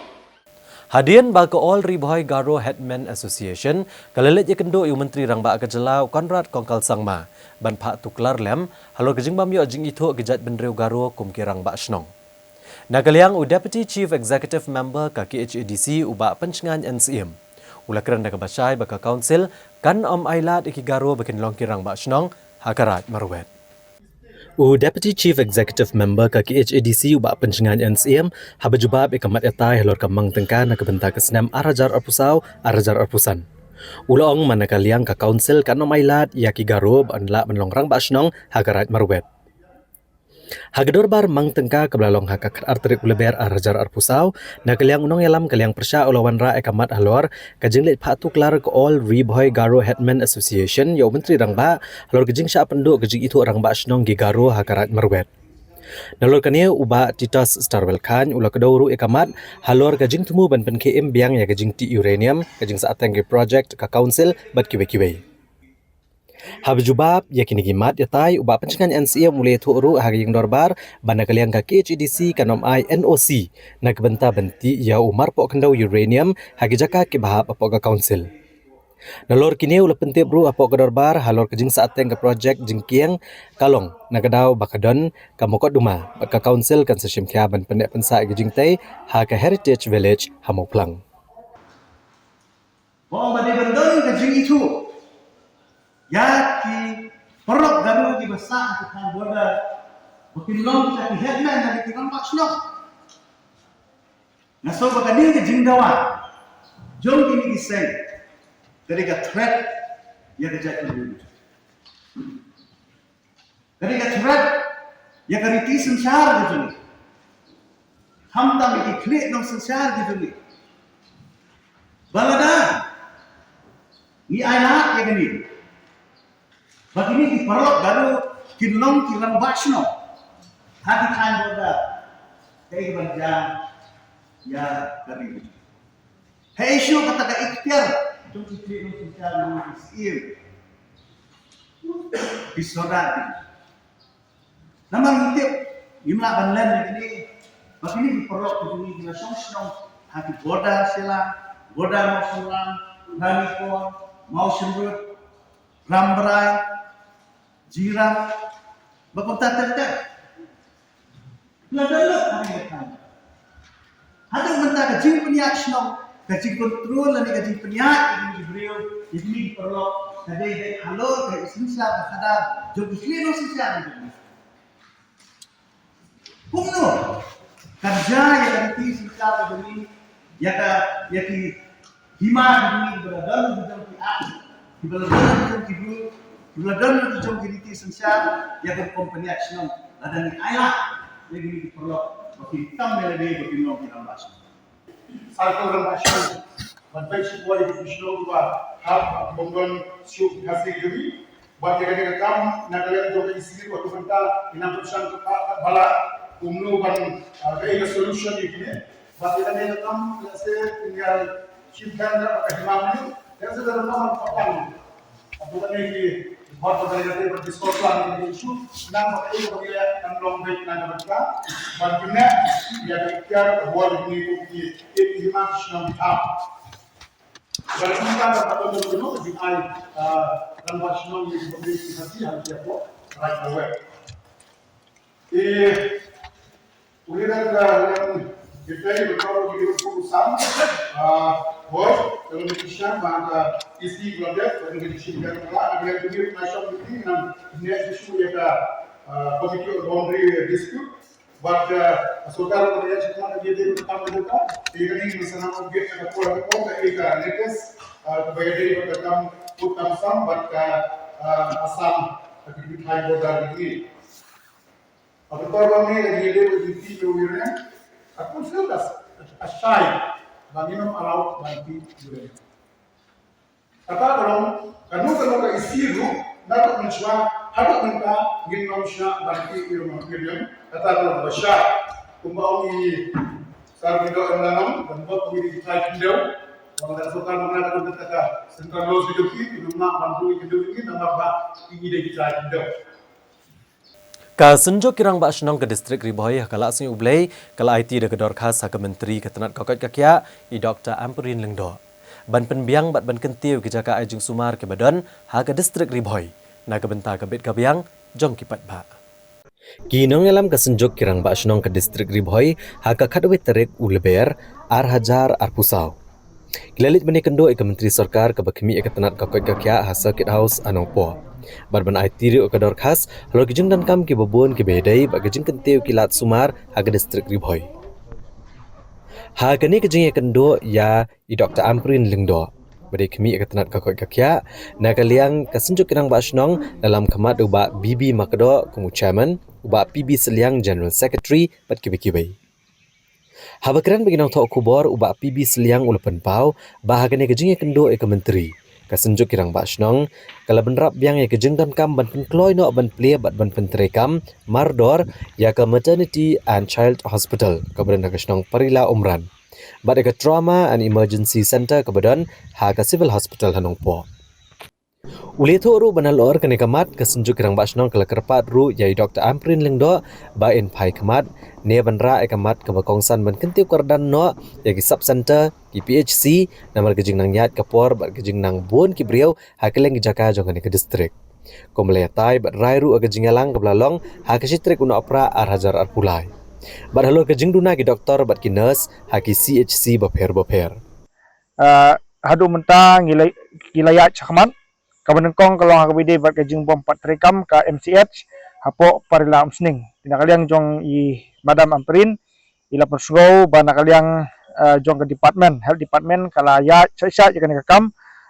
Hadian ba ke all riboy Garo Headman Association kalelet yakendo yu menteri rang ba ke jelau Konrad Kongkal Sangma ban pha tuklar lem halo ke jingbam yo jing itho gejat bendreu Garo kum kirang ba snong. Nakaliang u Deputy Chief Executive Member ka KHADC u ba pencengan NCM. Ula keran da ke basai ba ke council kan om ailat iki Garo bakin long kirang ba snong hakarat marwet. U Deputy Chief Executive Member ka KHADC u ba pencengan NCM haba jubab ikamat yatai halor kamang tengkan na kebenta kesnam arajar arpusau arajar arpusan. Ulong manakaliang ka council kan omailat yaki Garo banla menlongrang ba snong hagarat marwet. Hagedor bar mang tengka kebelalong hakak arterik uleber arajar arpusau nakaliang unong yalam kaliang persya ulawan ra ekamat halor kajinglit phatu klar ko all riboy Garo Headman Association yo menteri rangba halor kajing sya penduk kajing itu rangba snong gi Garo hakarat marwet. Nalor kania uba titas starwell kan ula kedawru ekamat halor kajing temu ban pen KM biang ya kajing ti uranium kajing saat tangge project ka council bat kiwe-kiwe. Habjubab yakini gimat yatai uba pencengan NCM mulai tuuru haging dorbar banakaliang ka KHADC kanom I NOC nagbenta benti ya umar po kendau uranium hagijaka ki bahap apo ka council. Nalor kini ula pentip ru apo ka dorbar halor kajing saat tang ka project jingkiang kalong nagadau bakadon kamokot duma ka council kan sesim kya ban pendek pensa gijing tai ha ka heritage village hamoplang. Bawa bade bendon kajing itu ya ki perok Garo di besar ke kan border makin long kita headman dari kita pak snok naso bakadil ke jingdawa jom kini kisai dari ka threat ya ke jatuh dulu dari ka threat ya ke riti संसार gitu हम तम की klik nong संसार gitu balada ni ayat ya gini begini di perok Garo kinlong kirang basno hati kan boda kayak banja ya dari hey show kata ka ikhtiar jom ikli no sosial no isil bisodati Namang itip, imla banlan ini, makini diperok kujungi bila song hati goda sila, goda mau sulang, rani pon, mau sembut, ramberai, jira, bakota tertek. Ladalo kami bertanya. Ada benda kajing penyak senong, kajing kontrol dan kajing penyak ini diberiu, ini diperok, kadai halor, kadai sinsya, kadai jauh islino sinsya ini. Kumno kerja yang nanti singkat begini, ya ki hima begini berada di dalam di dalam di dalam kiri singkat ya berkompeni action ada ni ayah yang ini diperlu bagi hitam melodi bagi nong kita bahas. Satu orang action, bantai sebuah yang dipisau dua hal bangun siuk hasil jadi, bagi mereka kam nak kalian jauh isi waktu bentar inam perusahaan bala umno ban ada solution ini bagi kami kam tinggal cinta dan kehadiran yang sudah lama papan atau kami buat berbagai discourse ini isu nang pakai bagi kan long break nang mereka bagaimana ya kita buat ini di national hub kalau kita dapat menunggu di national university harus diapo right away Kemudian yang dipilih berkau di urusan bos dalam Indonesia bahasa isi global dalam Indonesia dan ada yang berdiri nasional ini dan ini isu yang komite boundary dispute but saudara kerja semua dia bertemu juga ini misalnya objek ada pola ada latest sebagai dari bertemu utama sam but asam di Thai border ini Agar korban ni lagi dia berhenti Uranium, aku sudah asai banginum alau banti Uranium. Kata kalau ke isi ru, nak mencuba ada minta ginum sya banti Uranium. Kata kalau besar, kumbau ni sarang itu enam dan buat kami di Thai Kingdom. Kalau ada sokan mana kalau kata central laws hidup ini, nama bantu hidup ini nama bah ini di Thai Kingdom. Ka senjo kirang ba senong ke distrik Riboy kala sing ublei kala IT de kedor khas ke menteri ketenat kokot kakya I Dr. Ampurin Lengdo. Ban penbiang bat ban kentiu ke jaka ajung sumar ke badan ha ke distrik Riboy. Na ke benta ke bit kabiang jong kipat ba. Kinong elam ke senjo kirang ba senong ke distrik Riboy ha ke kadwe Tarik ulber ar hajar ar pusau. Kilalit bani kendo ke menteri sarkar ke bakmi ke tenat kokot kakya ha circuit house anong po. Barban IT ri okador khas halo gejeng dan kam ke babon ke bedai ba gejeng kenteu kilat sumar haga distrik Riboy. Ha kani gejeng kendo ya I Dr. Ampurin Lengdo. Bade kemi ke tenat kakoi kakya na kaliang kasenjuk kirang ba snong dalam kemat uba BB Makdo kumu chairman uba PB Seliang General Secretary bat kibai. Ha bakran beginang tho kubor uba PB Seliang ulapan pau ba hagane gejeng kendo ke menteri. Kasenjuk kirang ba snong kala benrap biang ya kejeng dan kam ban penkloi no ban play bat ban pentrekam mardor ya ke maternity and child hospital kebadan ka snong Parila Umran bat ke trauma and emergency center kebadan ha ka civil hospital hanong po uli tho ru banalor kene kamat kasenjuk kirang ba snong kala kerpat ru ya Dr. Ampurin Lengdo ba in pai kamat ne banra kamat ke bakongsan ban kentiu kardan no ya ki sub center ki PHC namar gejing nang yat kapor bat gejing nang bon ki briau ha keleng jaka jongane ke distrik komlaya tai bat rairu gejing alang ke blalong ha ke sitrik una opera ar hajar ar pulai bat halor gejing duna ki doktor bat ki nurse ha ki CHC baper Hadu mentang gilayat cakman kabenengkong kalau hakabide bat gejing bom pat rekam ka MCH hapo Parila Umsning tina kaliang jong I Madam Ampurin ila persugau bana kaliang jong ke department health department kala ya sya ya kan kam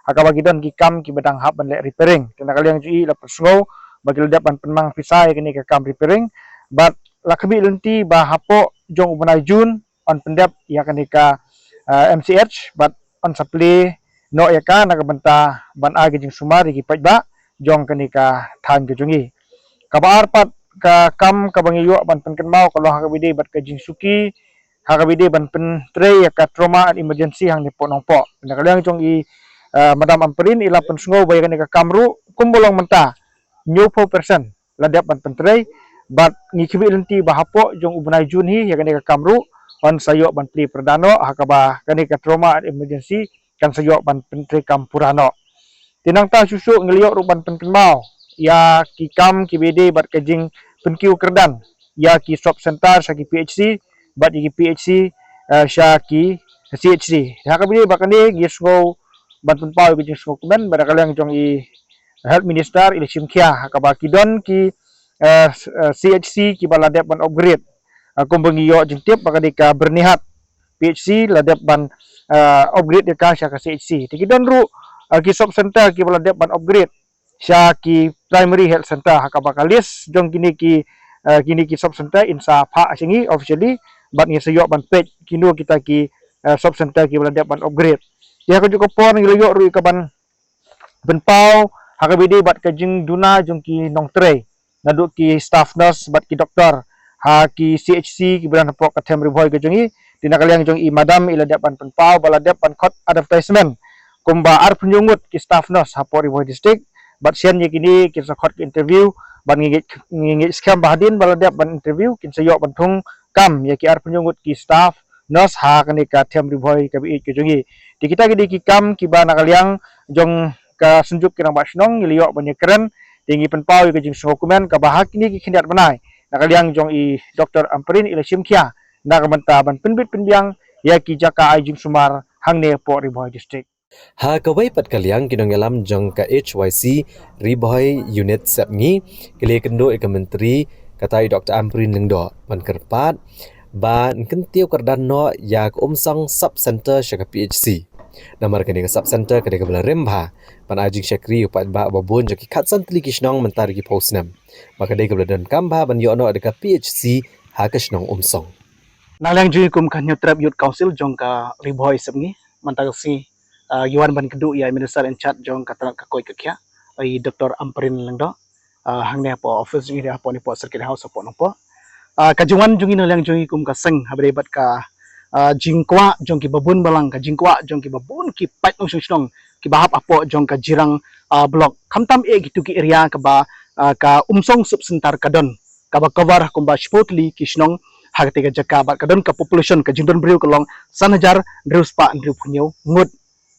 hakabagidon ki kam ki badang hab ban le repairing tina kaliang ju ila persugau bagi ledap ban penmang visa ya kan kam repairing bat lakabi lenti ba hapo jong ubanai jun on pendap ya kan ka MCH bat on supply no ya kan nakabenta ban agi jing sumari ki pajba jong kanika than kejungi kabar pat ka kam kabangi yo ban penken mau kalau hakabide bat kajing suki hakabide ban pen tre ya ka trauma and emergency hang nepo nongpo nakaliang jong I Madam Ampurin ila pensungo bayakan ka kamru kumbolong menta new 4% ladap ban pen tre but ngikibi lenti bahapo jong ubnai jun hi ya kane ka kamru on sayok ban pri perdano hakaba kane ka trauma and emergency kan sayok ban pentri kampurano tinang ta susu ngeliok ruban penkenmau ya ki kam ki bede bat kajing penkiu kerdan ya ki shop center saki PHC bat ki PHC saki CHC hakabini bakane gisgo ban penpau ki jing komen barakalang jong i health minister ilishim kia hakaba kidon ki CHC ki baladep ban upgrade kumbangi yo jingtip bakane ka bernihat PHC ladep ban upgrade dia ka syaka CHC tikidon ru ki shop center ki baladep ban upgrade syaki primary health center hakaba kalis jong kini ki shop center insa pha asingi officially bat ngi sayok ban page kinu kita ki shop center ki baladep ban upgrade ya ko joko pon ngi yo ru ka ban benpau hakabidi bat kajing duna jong ki nongtre naduk ki staff nurse bat ki doktor ha ki CHC ki beran pok katem riboy ke jongi tinakaliang jong i madam ila dep ban penpau bala dep ban khot advertisement kumba ar penyungut ki staff nurse hapo riboy district bat sian ye kini ki khot ki interview ban ngi scam bahadin bala dep ban interview kin sayok ban thung kam ye ki ar penyungut ki staff nurse ha kani ka tem riboy ke bi ke jongi di kita ki kam ki ba nakaliang jong ka sunjuk kirang basnong ngiliok banyak keren tinggi penpau ke jing dokumen ka bahak ni ki kindat banai nakaliang jong i Dr. Amperin ila simkia nak menta ban penbit penbiang ya ki jaka ajing sumar hangne po riboy district ha kawai pat kaliang kinongelam jong ka HYC riboy unit sepngi kile kendo e menteri katai Dr. Amperin lengdo ban kerpat ban kentiu kerdan no ya umsang sub center syaka PHC namar kene ka sub center kene ka bala remba pan ajing syakri upat ba babon jaki khatsan tli kishnong mentar ki postnam maka de ka bala dan kamba ban yo no adaka PHC ha ka shnong umsong nalang jui kum kan nyutrap youth council jong ka riboy semngi mantar si yuan ban kedu ya minister in charge jong ka ka koi ka kya ai Dr. Amperin lengdo hangne po office ni apo ni po circuit house apo no po kajuan jungi nalang jungi kum ka seng habre bat ka jingkwa jong ki babun balang ka jingkwa jong ki babun ki pat nong sung ki bahap apo jong ka jirang blok khamtam e gitu ki area ka ba ka umsong sub sentar kadon ka ba cover kumba spotli kisnong hagte ka jaka ba kadon ka population ka jingdon briu kalong 1000 druspa andru punyo ngut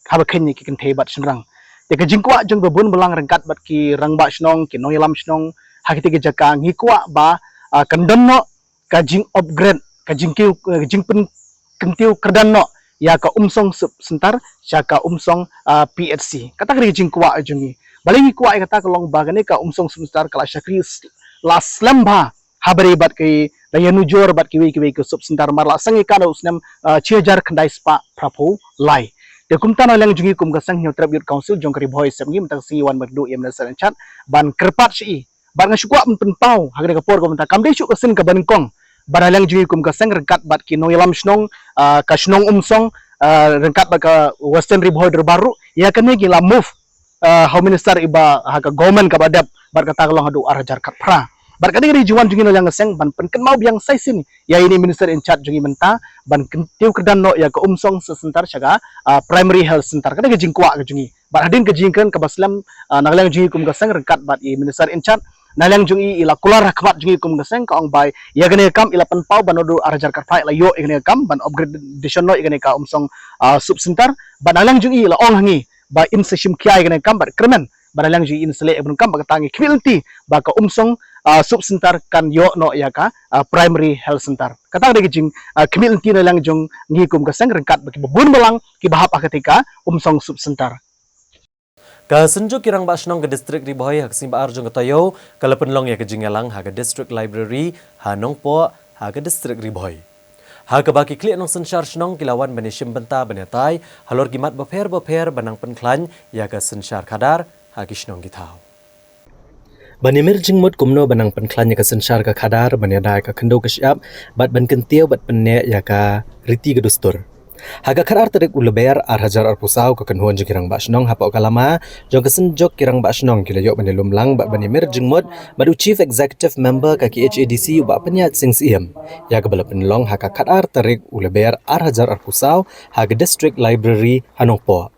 haba khenni ki kenthe bat senrang te ka jingkwa jong babun balang rangkat bat ki rangba snong ki noyalam snong hagte ka jaka ngikwa ba kandon no ka jing upgrade ka jingkiu jingpen kentiu kerdan no ya ka umsong sentar syaka umsong PHC kata kri jingkwa jungi balingi kwa kata kalong bagane ka umsong sentar kala syakri las lamba habari bat ki dayanu jor bat ki wi ke sub sentar marla sangi ka usnam 6000 khandai spa prapo lai de kumtan lang jungi kum ka sang nyotrap youth council jong kri boy semgi mentang si wan magdu yem na saran chat ban kerpat si ban ngasukwa penpau hagre ka por ko mentang kamde syuk kasen ka banengkong baralang jui kum kaseng rengkat bat ki noyalam snong ka snong umsong rengkat bat ka western riboy baru ya kene gila move home minister iba ha ka government ka badap bar kata kalong hadu arajar kat pra bar kade ri juan jungi no yang seng ban penken mau biang saisin ya ini minister in charge jungi menta ban kentiu kedan no ya ka umsong sesentar syaga primary health center kade ke jingkwa ke jungi bar hadin ke jingken ka baslam naglang jungi kum kaseng rengkat bat i minister in charge nalang jungi ila kular rakmat jungi kum gaseng ka ong bai ya gane kam ila penpau banodu arajar karfai la yo igane kam ban upgradation no igane ka umsong sub center ban nalang jungi ila ong hangi ba in seshim kia igane kam bar kremen banalang jungi in sele ibn kam bakatangi kwilti ba ka umsong sub center kan yo no ya ka primary health center kata de jing kwilti nalang jung ngi kum gaseng rengkat baki babun balang ki bahap akatika umsong sub center ka senjuk kirang basnong ke distrik riboy hak simba arjung katayo kala penlong ya ke jingalang ha ke district library ha nongpo ha ke distrik riboy ha ke baki klik nong sensyar snong kilawan benishim benta benetai halor gimat beper banang penklan ya ke sensyar kadar ha kisnong gitau banimir jingmut kumno banang penklan ya ke sensyar ka kadar banedai ka kendo ke syap bat ban kentiu bat penne ya ka riti ke dustur Haga karar tarik uleber hajar pusau ke kenhuan jekirang basnong hapau kalama jong kesenjok kirang basnong kila yok benelum lang bak benimir jengmut badu chief executive member kaki HADC ubak penyat sing siem ya kebala penelong haka karar tarik uleber hajar pusau haga district library hanongpo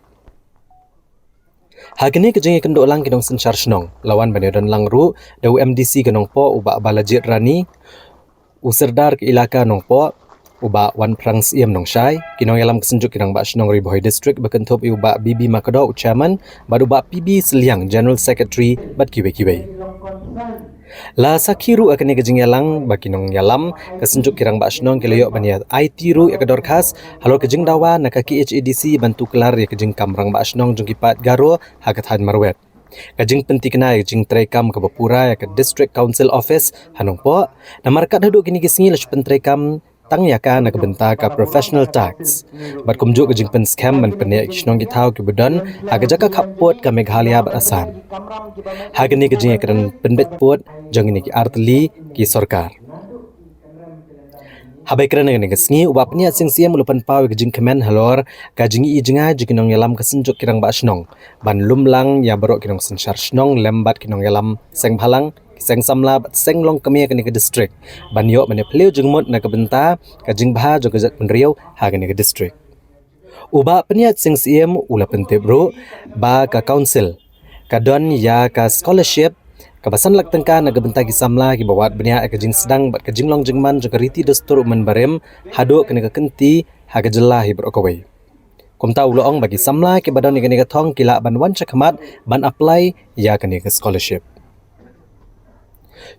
Hagini kejeng kendok lang kinong senchar shnong lawan banedan lang ru da UMDC kenong po uba balajit rani userdar ke ilaka nong po uba wan prang siem nong shai kinong yalam kesenjuk kinong ba shnong riboy district bekentop uba bibi makado chairman badu ba PB Seliang general secretary bat kiwe la sakiru akan kejeng yalang bakinong yalam kesenjuk kirang ba shnong keleyok baniat IT ru yakador khas halo kejeng dawa nakaki HADC bantu kelar ya kejeng kamrang ba shnong jungkipat garo hakathan marwet kajing penti kena kajing trekam ke Bapura ya ke District Council Office hanong po namarkat duduk kini kisngi lash pentrekam tang yaka nak benta ka professional tax bat kumjuk kajing pen scam man penek kisnong kitau ke bedan haga jaka kapot ka Meghalaya bat Assam hagani kajing ekran penbet pot jang ini ki artli ki sarkar Habai kerana dengan kesngi ubap niat sing siam ulupan pau kejing kemen halor kajing i jenga jikinong yalam kesenjuk kirang ba snong ban lumlang ya berok kinong senchar snong lembat kinong yalam seng bhalang seng samla bat seng long kemia kini ke district ban yok mane pleu jengmut na kebenta kajing bha jo kejat penriau ha kini ke district ubap niat sing siam ula pentep bro ba ka council kadon ya ka scholarship kabasan lak tengka na gebenta ki samla ki bawat benia kajing sedang bat kajing long jengman juga riti dastur men barem hado kena kenti ha kejelah hi berokawai komta uloong bagi samla ki badon ni kena thong kila ban wan chakmat ban apply ya kena ke scholarship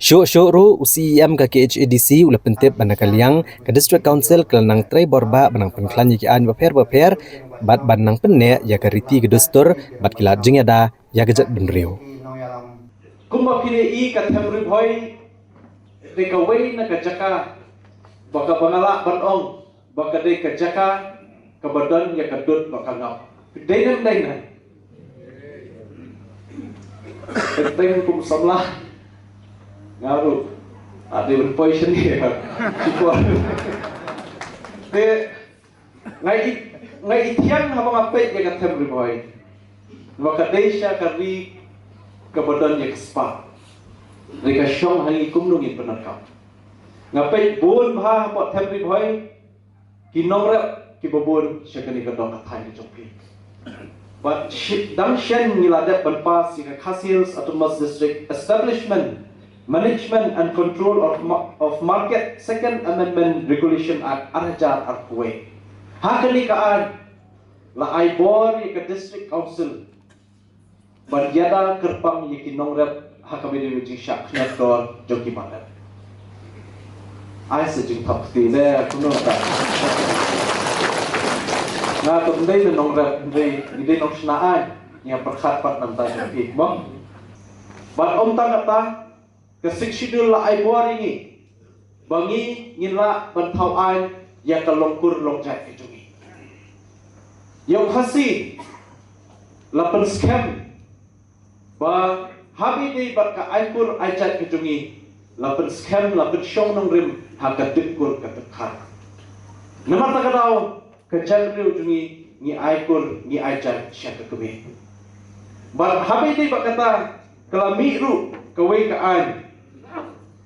Syuk ru UCM ka KHADC ula pentip banakaliang ke district council kelanang trai borba banang penklan ki an baper bat banang penne ya ke riti ke dastur bat kila jingada ya kejat benriu Kumba kini I ka temri boy de ka wei na ka jaka baka bangala banong baka de ka jaka ka badan ya ka dut baka ngap dainan penting kum samla ngaru ade ben position ya sipor de ngai tiang haba ngape ya ka temri boy baka desha ka ri kebadan yang spa mereka syong hangi kumnungi penakam ngapai bun bah pot temri boy kinong rep ki babun syakani kadong kathai jompi but dang shen ngiladat banpa sika khasils autonomous district establishment management and control of market second amendment regulation act arhajar arkuwe hakani kaan la ai bor ka district council Baryada kerpang yakin nongrep hakabidi wujing syak nyador joki mandat. Ai sejing tapti le kuno ta. Na to ndai le nongrep ndai nong snaan yang perkhat pat nam ta joki bang. Bat om ta kata ke siksidul la ai bor ini. Bangi nginla bantau ai ya kalongkur longjat kejungi. Yang hasi lapan scam ba habi ni bat ka aikur aicat kejungi lapen scam lapen syong nong rim haka tikkur ka tekhar nama ta kadau ka jalriu jungi ni aikur ni aicat syak kebe ba habi ni bat kata kelami ru kawai ka an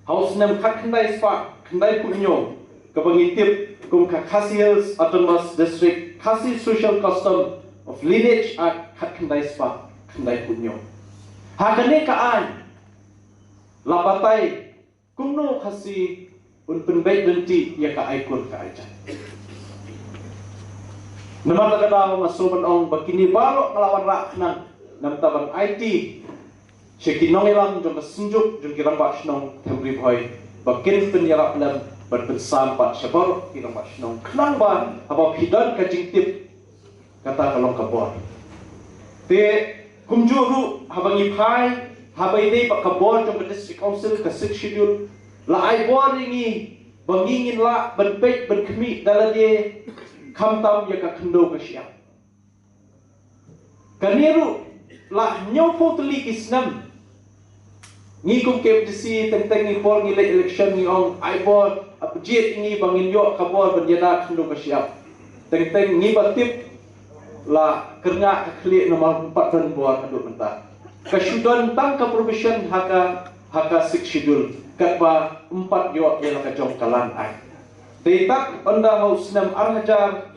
haus nem khat khandai spa khandai punyo ka bangitip kum ka Khasi Hills Autonomous District Khasi Social Custom of Lineage at khat khandai spa khandai punyo Hakane kaan lapatai kumno khasi un penbait denti ya ka aikul ka aja. Nama ta kada masoban ong bakini balo ngelawan raknang nam taban IT shekinong elam jong senjuk jong kirang ba snong temri boy bakin penyarap lam berpensam pat syabar kirang ba snong klang ba apa hidan ka jingtip kata kalong kabor. Te kumjuru habangi pai habai dei pak kabor jong district council ka 6 schedule la ai bor ringi bangingin la benpet benkemi dalade kamtam ya ka khndo ka siap kaniru la nyau fotli kisnam ngi kum kem disi teng ni por ngi election ni ong ai bor apjet ngi bangin yo kabor benjana khndo ka siap teng ngi batip la kerja keklik nomor 4 dan buat aduk mentah. Kesudan tang ke provision haka 6 schedule katba 4 yo yang ka jong kalan ai. Detak anda haus nam arhajar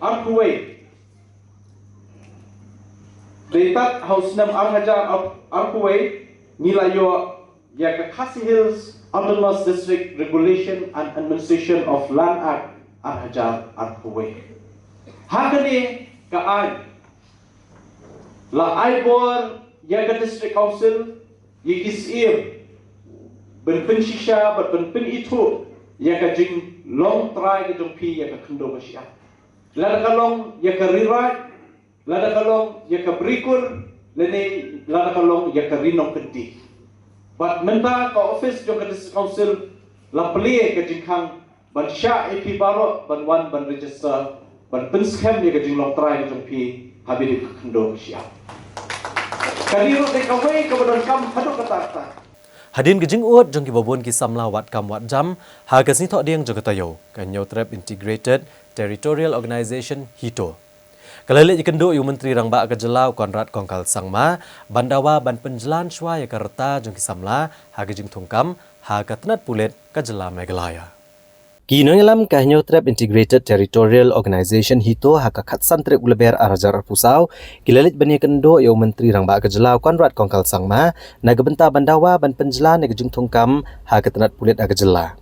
arkuwe Data House Nam Arhajar Arkuway, Nilayo, Yakakasi Hills, Autonomous District Regulation and Administration of Land Act Arhajar Arkuway. Hakani Kaay, La Aibor, Yaga District Council, Yikis Ben Pin Shisha, but Ben Pin Itu, Yaka Jing, Long Try, Jumpi, Yaka Kundovashia. Ladakalong, Yaka Rewrite, Ladakalong, Yaka Brikul, Lene, Ladakalong, Yaka Rinong Kendi. But Menta, ka office, Yoga District Council, La Plie, Kajikang, Ban Sha, AP Baro, Ban One, Ban Register, Ban Pinskem, Yaka Jing Long Try, Jumpi, Habib Kundovashia. Kaliru dekawai kemudian kam haduk kata. Hadin gejing uat jong ki babon ki samla wat kam wat jam ha kasni thok diang jong katayo kanyo trap integrated territorial organization hito. Kalale ikendo yu menteri rangba ka jelau konrad kongkal sangma bandawa ban penjelan shwa ya karta jong ki samla ha gejing thungkam ha katnat pulet ka jela megalaya. Kino ngelam kahnyo trap integrated territorial organization hito haka khatsan trep uleber arajar pusau kilalit bani kendo yo menteri rangba kejelau konrad kongkal sangma nagebenta bandawa ban penjela negejung thungkam haka tenat pulit agajela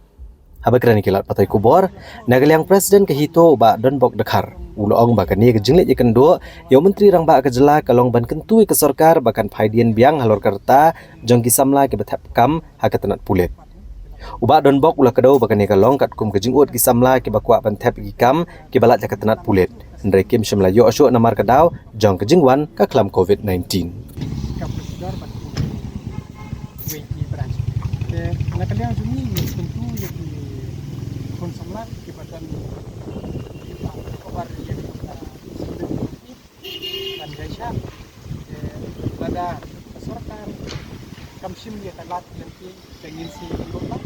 habakrani kilat patai kubor nagaliang presiden ke hito ba donbok dekhar ulong ba kani gejinglet kendo yo menteri rangba kejela kalong ban kentui ke sarkar bakan phaidien biang halor karta jong kisamla ke bathap kam haka tenat pulit Uba donbok ulah kedau bakani kalong kat kum kejing ut kisamla ki bakwa ban thep ikam ki balat jakat tenat pulit ndre kim shimla yo asyo namar kedau jong kejingwan ka klam covid-19 nakaliang sini tentu yang konsulat kebadan kabar yang dan gaisha pada sarkar kamsim ya talat nanti dengan si kota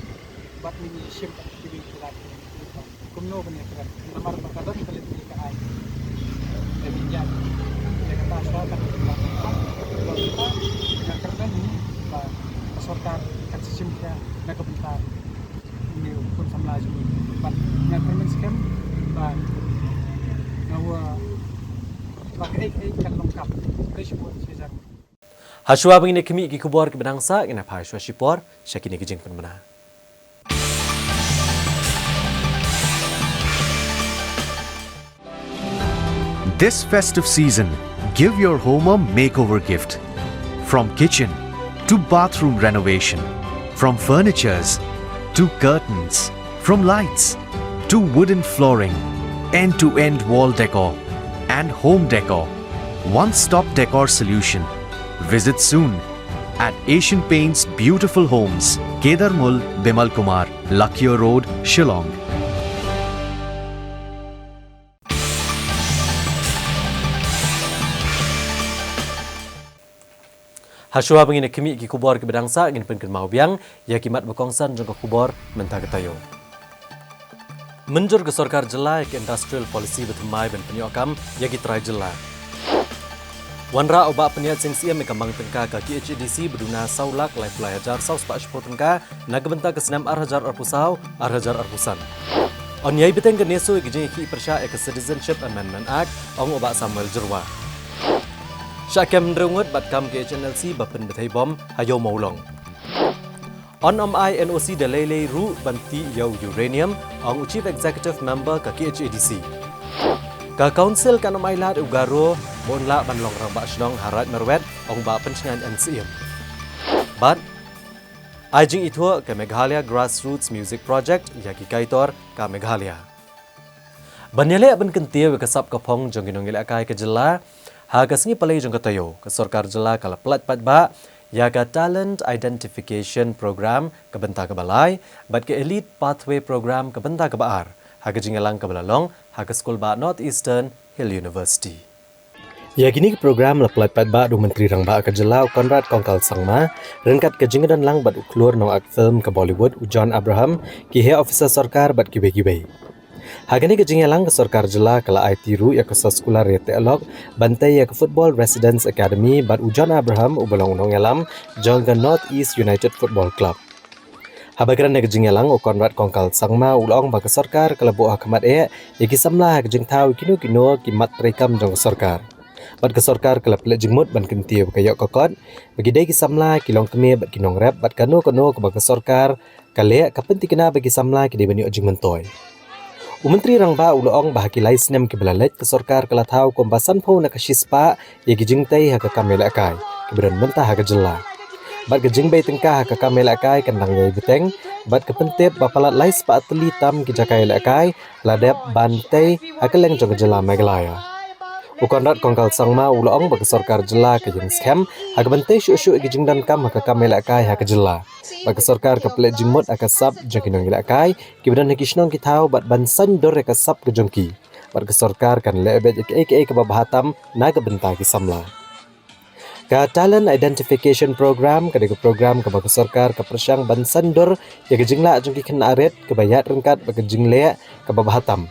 bat mini sim kiri talat kumno bani kan namar bakadon kalit ni ka ay dan ya kata sarkar kita yang kerja ni sarkar kan sim ya nakabentar ini pun samla jumi bat yang permen scam ban nawa pakai kan lengkap dashboard sejar Hashwa bangine kimi ki kubor ki bedangsa ina phashwa shipor shakini ki jingpan mana. This festive season, give your home a makeover gift. From kitchen to bathroom renovation, from furnitures to curtains, from lights to wooden flooring, end-to-end wall decor and home decor. One-stop decor solution. Visit soon at Asian Paints Beautiful Homes, Kedarmul, Bimal Kumar, Lakio Road, Shillong. Hashwa bangine kimi ki kubor ki bedangsa ngin pen mau biang ya kimat bekongsan jong kubor mentah ketayo. Menjur ke sarkar jela ke industrial policy betumai ben penyokam ya ki trai jela. Wanra obak peniat sing siam kambang tengka ka KHDC beduna saulak lai pelajar saus pak shpo tengka nagbenta ke senam arhajar arpusau arhajar arpusan. On yai beteng ke neso gijing ki persya ke Citizenship Amendment Act ong obak Samuel Jerwa. Syakam ndrengut bat kam KHNLC bapen betai bom hayo maulong. On MI NOC delele ru banti yau Uranium ong Chief Executive Member ka KHDC. Ka Council kan mailat ugaro bonla banlong ramba shnong harat merwet ong ba pencingan NCM. But ajing itu ke Meghalaya Grassroots Music Project yaki kaitor ka Meghalaya. Banyale ban kentiu ke sap kapong jong ginong ilakai ke jela ha kasngi palai jong katayo ke sarkar jela kala plat pat ba ya ka talent identification program ke benta ke balai bat ke elite pathway program ke benta ke baar ha ke jingalang ke balalong ha ke skul ba North Eastern Hill University. Ya gini program leplat pat ba du menteri rangba ke jelau Konrad Kongkal Sangma rengkat ke jingadan lang bat uklur no ak film ke Bollywood John Abraham ki he officer sarkar bat kibe-kibe. Hagani ke jingalang ke sarkar jela kala IT ru ya ke sekolah re teolog bantai ya ke Football Residence Academy bat John Abraham ubalong nong elam jong ke North East United Football Club. Habagran ke jingalang o Konrad Kongkal Sangma ulong ba ke sarkar kala bo hakamat ya ki samla ke jingtau kino ki mat rekam jong sarkar. บัดกสรการกลับเลจิงมดบันกันเตียวกะยอกกอดbagi dai ki samla ki long keme bat ki nong rap bat kano ko bag sarkar kale kapentikna bagi samla ki de bani ojing mentoy Menteri Rangba Uloong bahaki lais nem ke belalet ke sarkar kala thau kompasan pho na kashispa ye gijing tai ha ka kamela kai kibran mentah ha ka jela bat gijing bai tengka ha ka kamela kai kandang ngai beteng bat kapentep bapalat lais pa atli tam ki jakai la kai ladep bantai ha ka leng jong jela meglaya Ukonrat kongkal sangma Uloong bag sarkar jela ke jing scam ha ka bantai shu gijing dan kam ha ka kamela kai ha ka jela bag sarkar ka ple jingmot akasap jakinong ila kai kibran hikishnong ki thau bat bansan dor ka sap ke jongki bag sarkar kan lebet ek ka babahatam na ka benta ki samla ka talent identification program ka de program ka bag sarkar ka prasyang bansan dor ya ke jingla jongki khan aret ka bayat rengkat bag jingle ka babahatam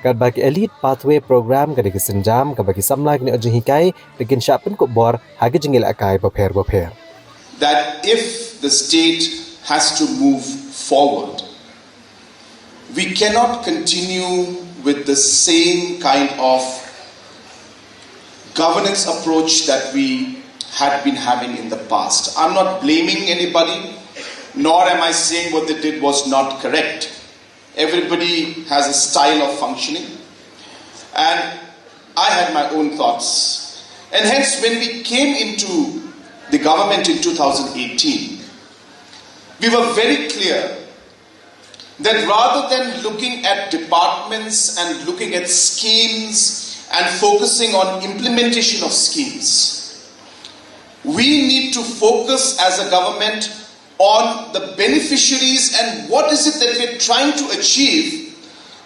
ka bagi elite pathway program ka de senjam ka bagi samla kini ojing hikai bikin syapen ko bor ha ke jingil akai bapher that if the state has to move forward, we cannot continue with the same kind of governance approach that we had been having in the past. I'm not blaming anybody, nor am I saying what they did was not correct. Everybody has a style of functioning, and I had my own thoughts. And hence, when we came into the government in 2018, we were very clear that rather than looking at departments and looking at schemes and focusing on implementation of schemes, we need to focus as a government on the beneficiaries and what is it that we're trying to achieve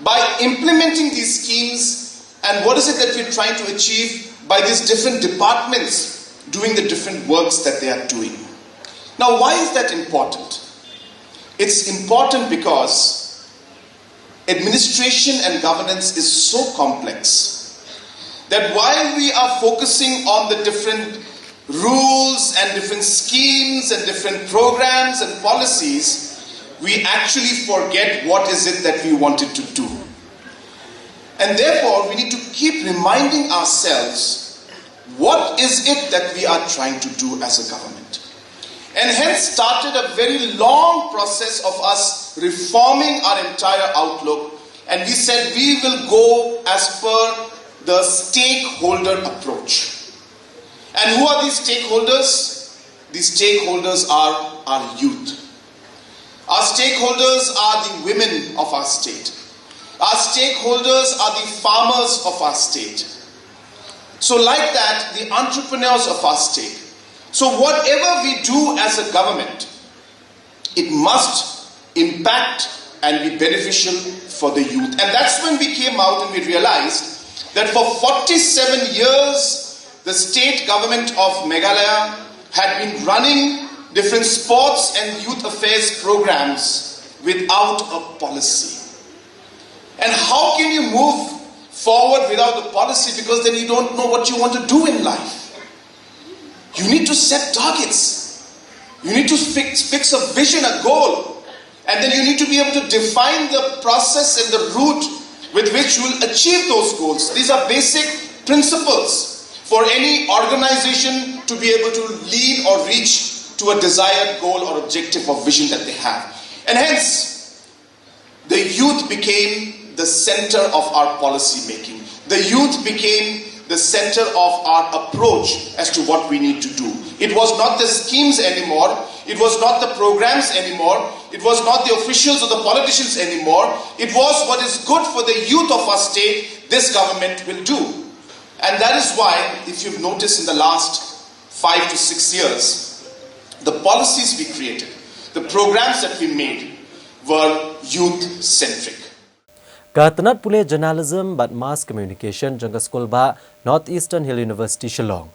by implementing these schemes, and what is it that we're trying to achieve by these different departments doing the different works that they are doing. Now, why is that important? It's important because administration and governance is so complex that while we are focusing on the different rules and different schemes and different programs and policies, we actually forget what is it that we wanted to do. And therefore, we need to keep reminding ourselves what is it that we are trying to do as a government. And hence started a very long process of us reforming our entire outlook, and we said we will go as per the stakeholder approach. And who are these stakeholders? These stakeholders are our youth. Our stakeholders are the women of our state. Our stakeholders are the farmers of our state. So like that, the entrepreneurs of our state. So whatever we do as a government, it must impact and be beneficial for the youth. And that's when we came out and we realized that for 47 years, the state government of Meghalaya had been running different sports and youth affairs programs without a policy. And how can you move forward without the policy? Because then you don't know what you want to do in life. You need to set targets. You need to fix a vision, a goal. And then you need to be able to define the process and the route with which you will achieve those goals. These are basic principles for any organization to be able to lead or reach to a desired goal or objective or vision that they have. And hence, the youth became the center of our policy making. The youth became the center of our approach as to what we need to do. It was not the schemes anymore. It was not the programs anymore. It was not the officials or the politicians anymore. It was what is good for the youth of our state, this government will do. And that is why, if you've noticed in the last 5 to 6 years, the policies we created, the programs that we made were youth-centric. Katanat pule journalism but mass communication jangka school ba Northeastern Hill University Shillong.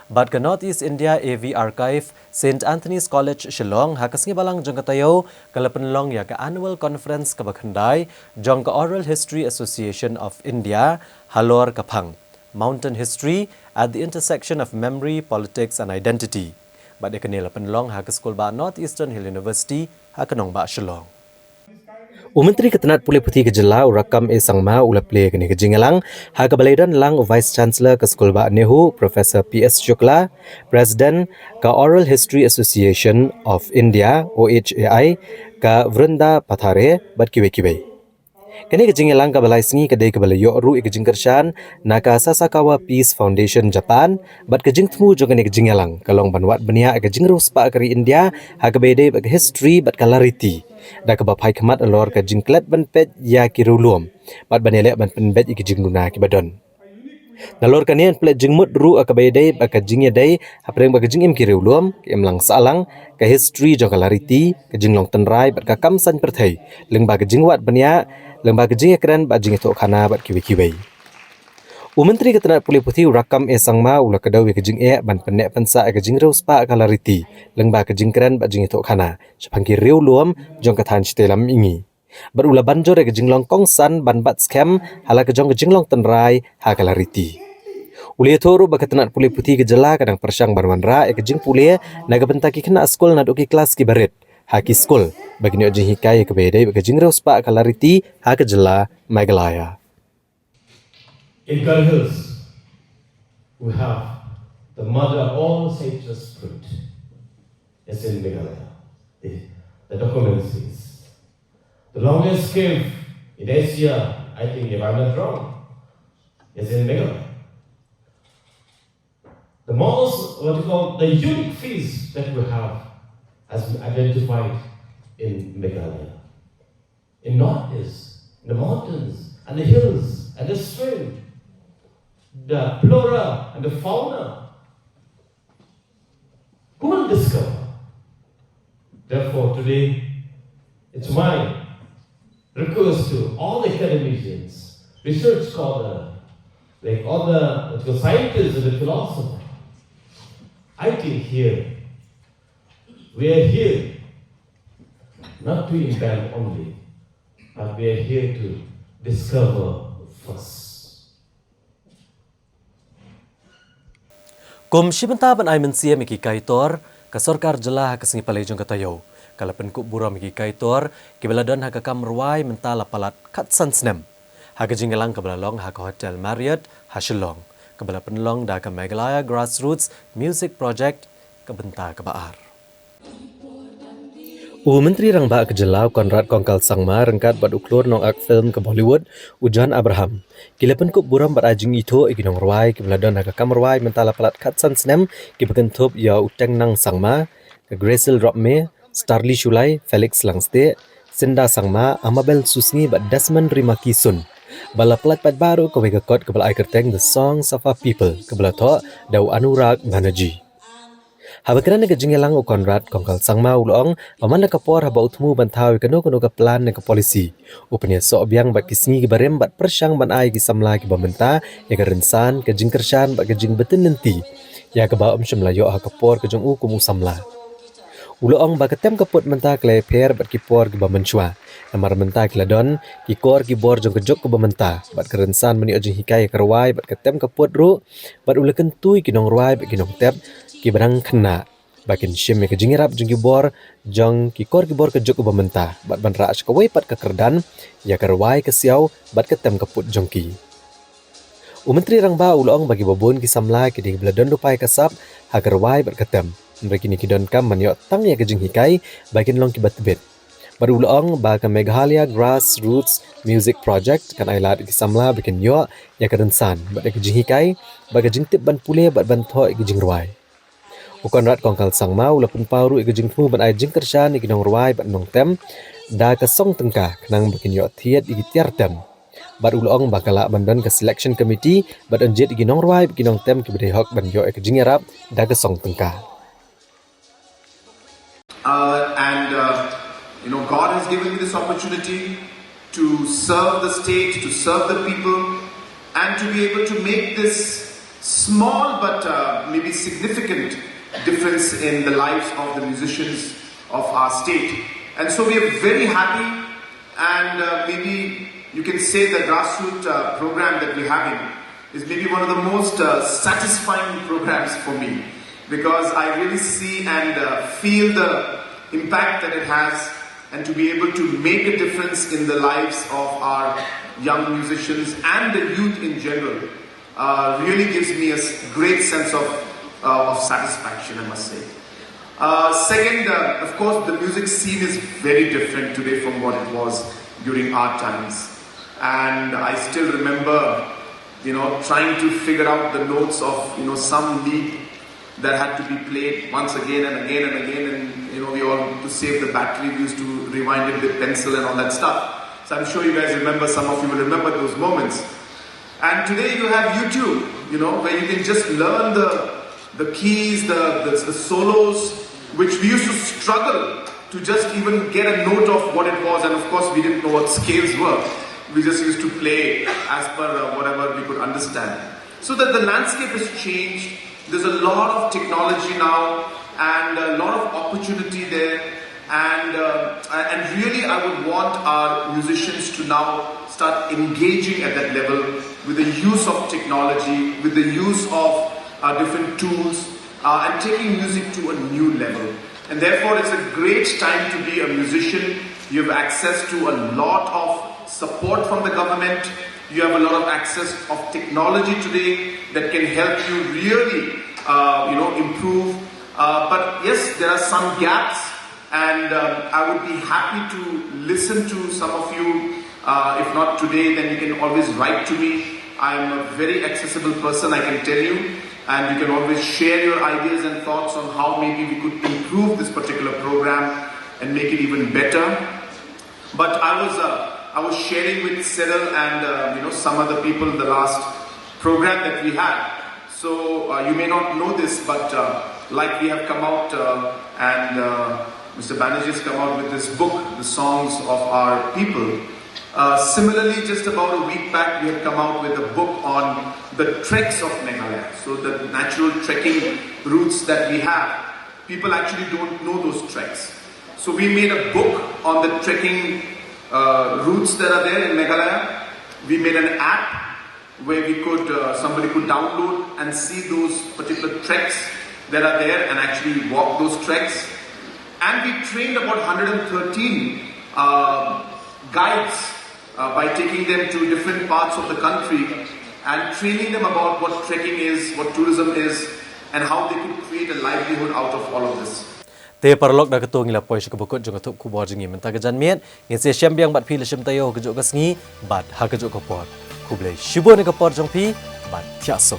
But ka Northeast India AV Archive St. Anthony's College Shillong hakasngi balang jangka tayo kalapanlong ya ka annual conference ka bakhandai jangka Oral History Association of India Halor Kapang. Mountain History at the intersection of memory, politics and identity. But ikanila panlong haka school ba Northeastern Hill University hakanong ba Shillong. Menteri Ketenat Pulih Putih Kejela Urakam Sangma ula play kini kejingalang ha kabaledan lang Vice Chancellor ke Sekolah Ba Nehu Profesor PS Shukla, President ke Oral History Association of India OHAI ke Vrunda Pathare bat kiwe-kiwe. Kini kejingalang ka balai sengi kedai ke balai ru kejing kershan naka Sasakawa Peace Foundation Japan bat kejing temu jo kini kejingalang kalong banwat benia kejing ruspa kari India ha kabede bat history bat clarity da ka bapai kemat alor ka jingklet ban pet ya kirulum bat banele ban penbet ikijing nuna kibadon nalor kanian plet jingmut ru akabede ba ka jingya dai apreng ba ka jingim kirulum kem lang salang ka history jo clarity ka jinglong tenrai bat ka kamsan perthai leng ba ka jingwat bania leng ba ka jingya kran ba jing tok khana bat kiwi-kiwi Menteri Ketenat Pulih Putih Urakam Sangma ula kedau kejing ban penek pensa kejing ruspa clarity lengba kejing keren ba jing tok khana sepangki riu luam jong kathan stelam ingi berula banjor kejing long kongsan ban bat scam hala kejong kejing long tenrai ha clarity Uli toru ba Ketenat Pulih Putih Kejela kadang persang banwanra kejing pulih naga bentaki kena skol naduki kelas ki barit ha ki skol bagi ni jing hikai ke bede kejing ruspa clarity ha Kejela Meghalaya. In Kal Hills, we have the mother of all citrus fruit. It's in Meghalaya. The document says the longest cave in Asia, I think if I'm not wrong, is in Meghalaya. The most, the unique feast that we have has been identified in Meghalaya. In Northeast, in the mountains and the hills and the stream, the flora and the fauna. Who will discover? Therefore, today, it's my request to all the academicians, research scholars, like all the scientists and the philosophers. I think we are here not to invent only, but we are here to discover first. Kum shibenta ban ai mensia miki kaitor ka sarkar jela ka singi palai jong katayo kala penkuk bura miki kaitor ki beladon ha ka kamruai mentala palat kat sansnem ha ka jingalang ka belalong ha ka hotel Marriott ha Shillong ka bela penlong da ka Meghalaya Grassroots Music Project ka benta ka baar Menteri Rang Ba Kejela Konrad Kongkal Sangma rengkat bat uklur nong ak film ke Bollywood Ujan Abraham. Kilapan kup buram bat ajing itu ikinong ruai ki beladon aga kamruai mentala palat katsan snem ki bekentup ya uteng nang Sangma ke Grasil Ropme, Starly Shulai, Felix Langste, Sinda Sangma, Amabel Susngi bat Desmond Rimakisun. Bala pelat pat baru ke wega kot ke bala kerteng The Songs of Our People ke bala to dau Anurag Banerjee. Habakran ke jingelang u Konrad Kongkal Sangma ulong pamana kapor haba utmu bantau ke no ka plan ke polisi upanya so biang bat kisni ke barem bat persang ban ai ki samla ki bamenta ya ke rensan ke jingkershan bat ke jing betin nanti ya ke ba shemlayo ha kapor ke jong u kumu samla ulong ba ketem kaput menta kle per bat ki por ki bamenchwa namar menta ki ladon ki kor ki bor jong ke jok ke bamenta bat ke rensan meni ojing hikai kerwai bat ketem kaput ru bat uleken tui ki nong ruai bat ki nong tep ki barang kena bakin shim ke jingirap jung ki bor jong ki kor ki bor ke jok ke bamenta bat ban ra ka wai pat ke kerdan ya kerwai ke siau bat ketem kaput jong ki Menteri Rang Ba ulong bagi babun ki samla ki ding beladon dupai kasap ha kerwai bat ketem mereka ni kidon kam manyo tang ya ke jing hikai bakin long ki bat bet baru ulong ba ke Meghalaya Grassroots Music Project kan ailat ki samla bakin yo ya ke rensan bat ke jing hikai ba ke jing tip ban pule bat ban tho ki jing ruai Konrad Kongkal Sangma ula pun paru ke jing tmu ban ai jing kershan ki nong ruai bat nong tem da ke song tengka kenang bakin yo thiet ki tiar tem bat ulong bakala bandan ke selection committee bat anjet ki nong ruai ki nong tem ki bedai hok ban yo ke jing arab da ke song tengka God has given me this opportunity to serve the state, to serve the people, and to be able to make this small but maybe significant difference in the lives of the musicians of our state. And so we are very happy, and maybe you can say the grassroots program that we're having is maybe one of the most satisfying programs for me, because I really see and feel the impact that it has and to be able to make a difference in the lives of our young musicians and the youth in general really gives me a great sense of satisfaction, I must say. Second, of course, the music scene is very different today from what it was during our times. And I still remember, trying to figure out the notes of, some lead that had to be played once again and again and again. And, we all, to save the battery, we used to rewind it with pencil and all that stuff. So I'm sure you guys remember, some of you will remember those moments. And today you have YouTube, where you can just learn the keys, the solos, which we used to struggle to just even get a note of what it was. And of course, we didn't know what scales were. We just used to play as per whatever we could understand. So that the landscape has changed. There's a lot of technology now and a lot of opportunity there. And really, I would want our musicians to now start engaging at that level with the use of technology, with the use of different tools, and taking music to a new level. And therefore, it's a great time to be a musician. You have access to a lot of support from the government. You have a lot of access of technology today that can help you really, improve. But yes, there are some gaps, and I would be happy to listen to some of you. If not today, then you can always write to me. I am a very accessible person, I can tell you. And you can always share your ideas and thoughts on how maybe we could improve this particular program and make it even better. But I was sharing with Cyril and some other people the last program that we had. So you may not know this, but like we have come out and Mr. Banerjee has come out with this book, The Songs of Our People. Similarly, just about a week back, we have come out with a book on the treks of Meghalaya. So the natural trekking routes that we have, people actually don't know those treks. So we made a book on the trekking routes that are there in Meghalaya. We made an app where we could somebody could download and see those particular treks that are there and actually walk those treks. And we trained about 113 guides by taking them to different parts of the country and training them about what trekking is, what tourism is, and how they could create a livelihood out of all of this. Te paralog da ketung ila pois ke bokot jong tup ku bor jingi menta ke janmiet nge se syambiang bat phi le syam tayo ke jok gasngi bat ha ke jok ko por ku ble shibo ne ke por jong phi bat thya so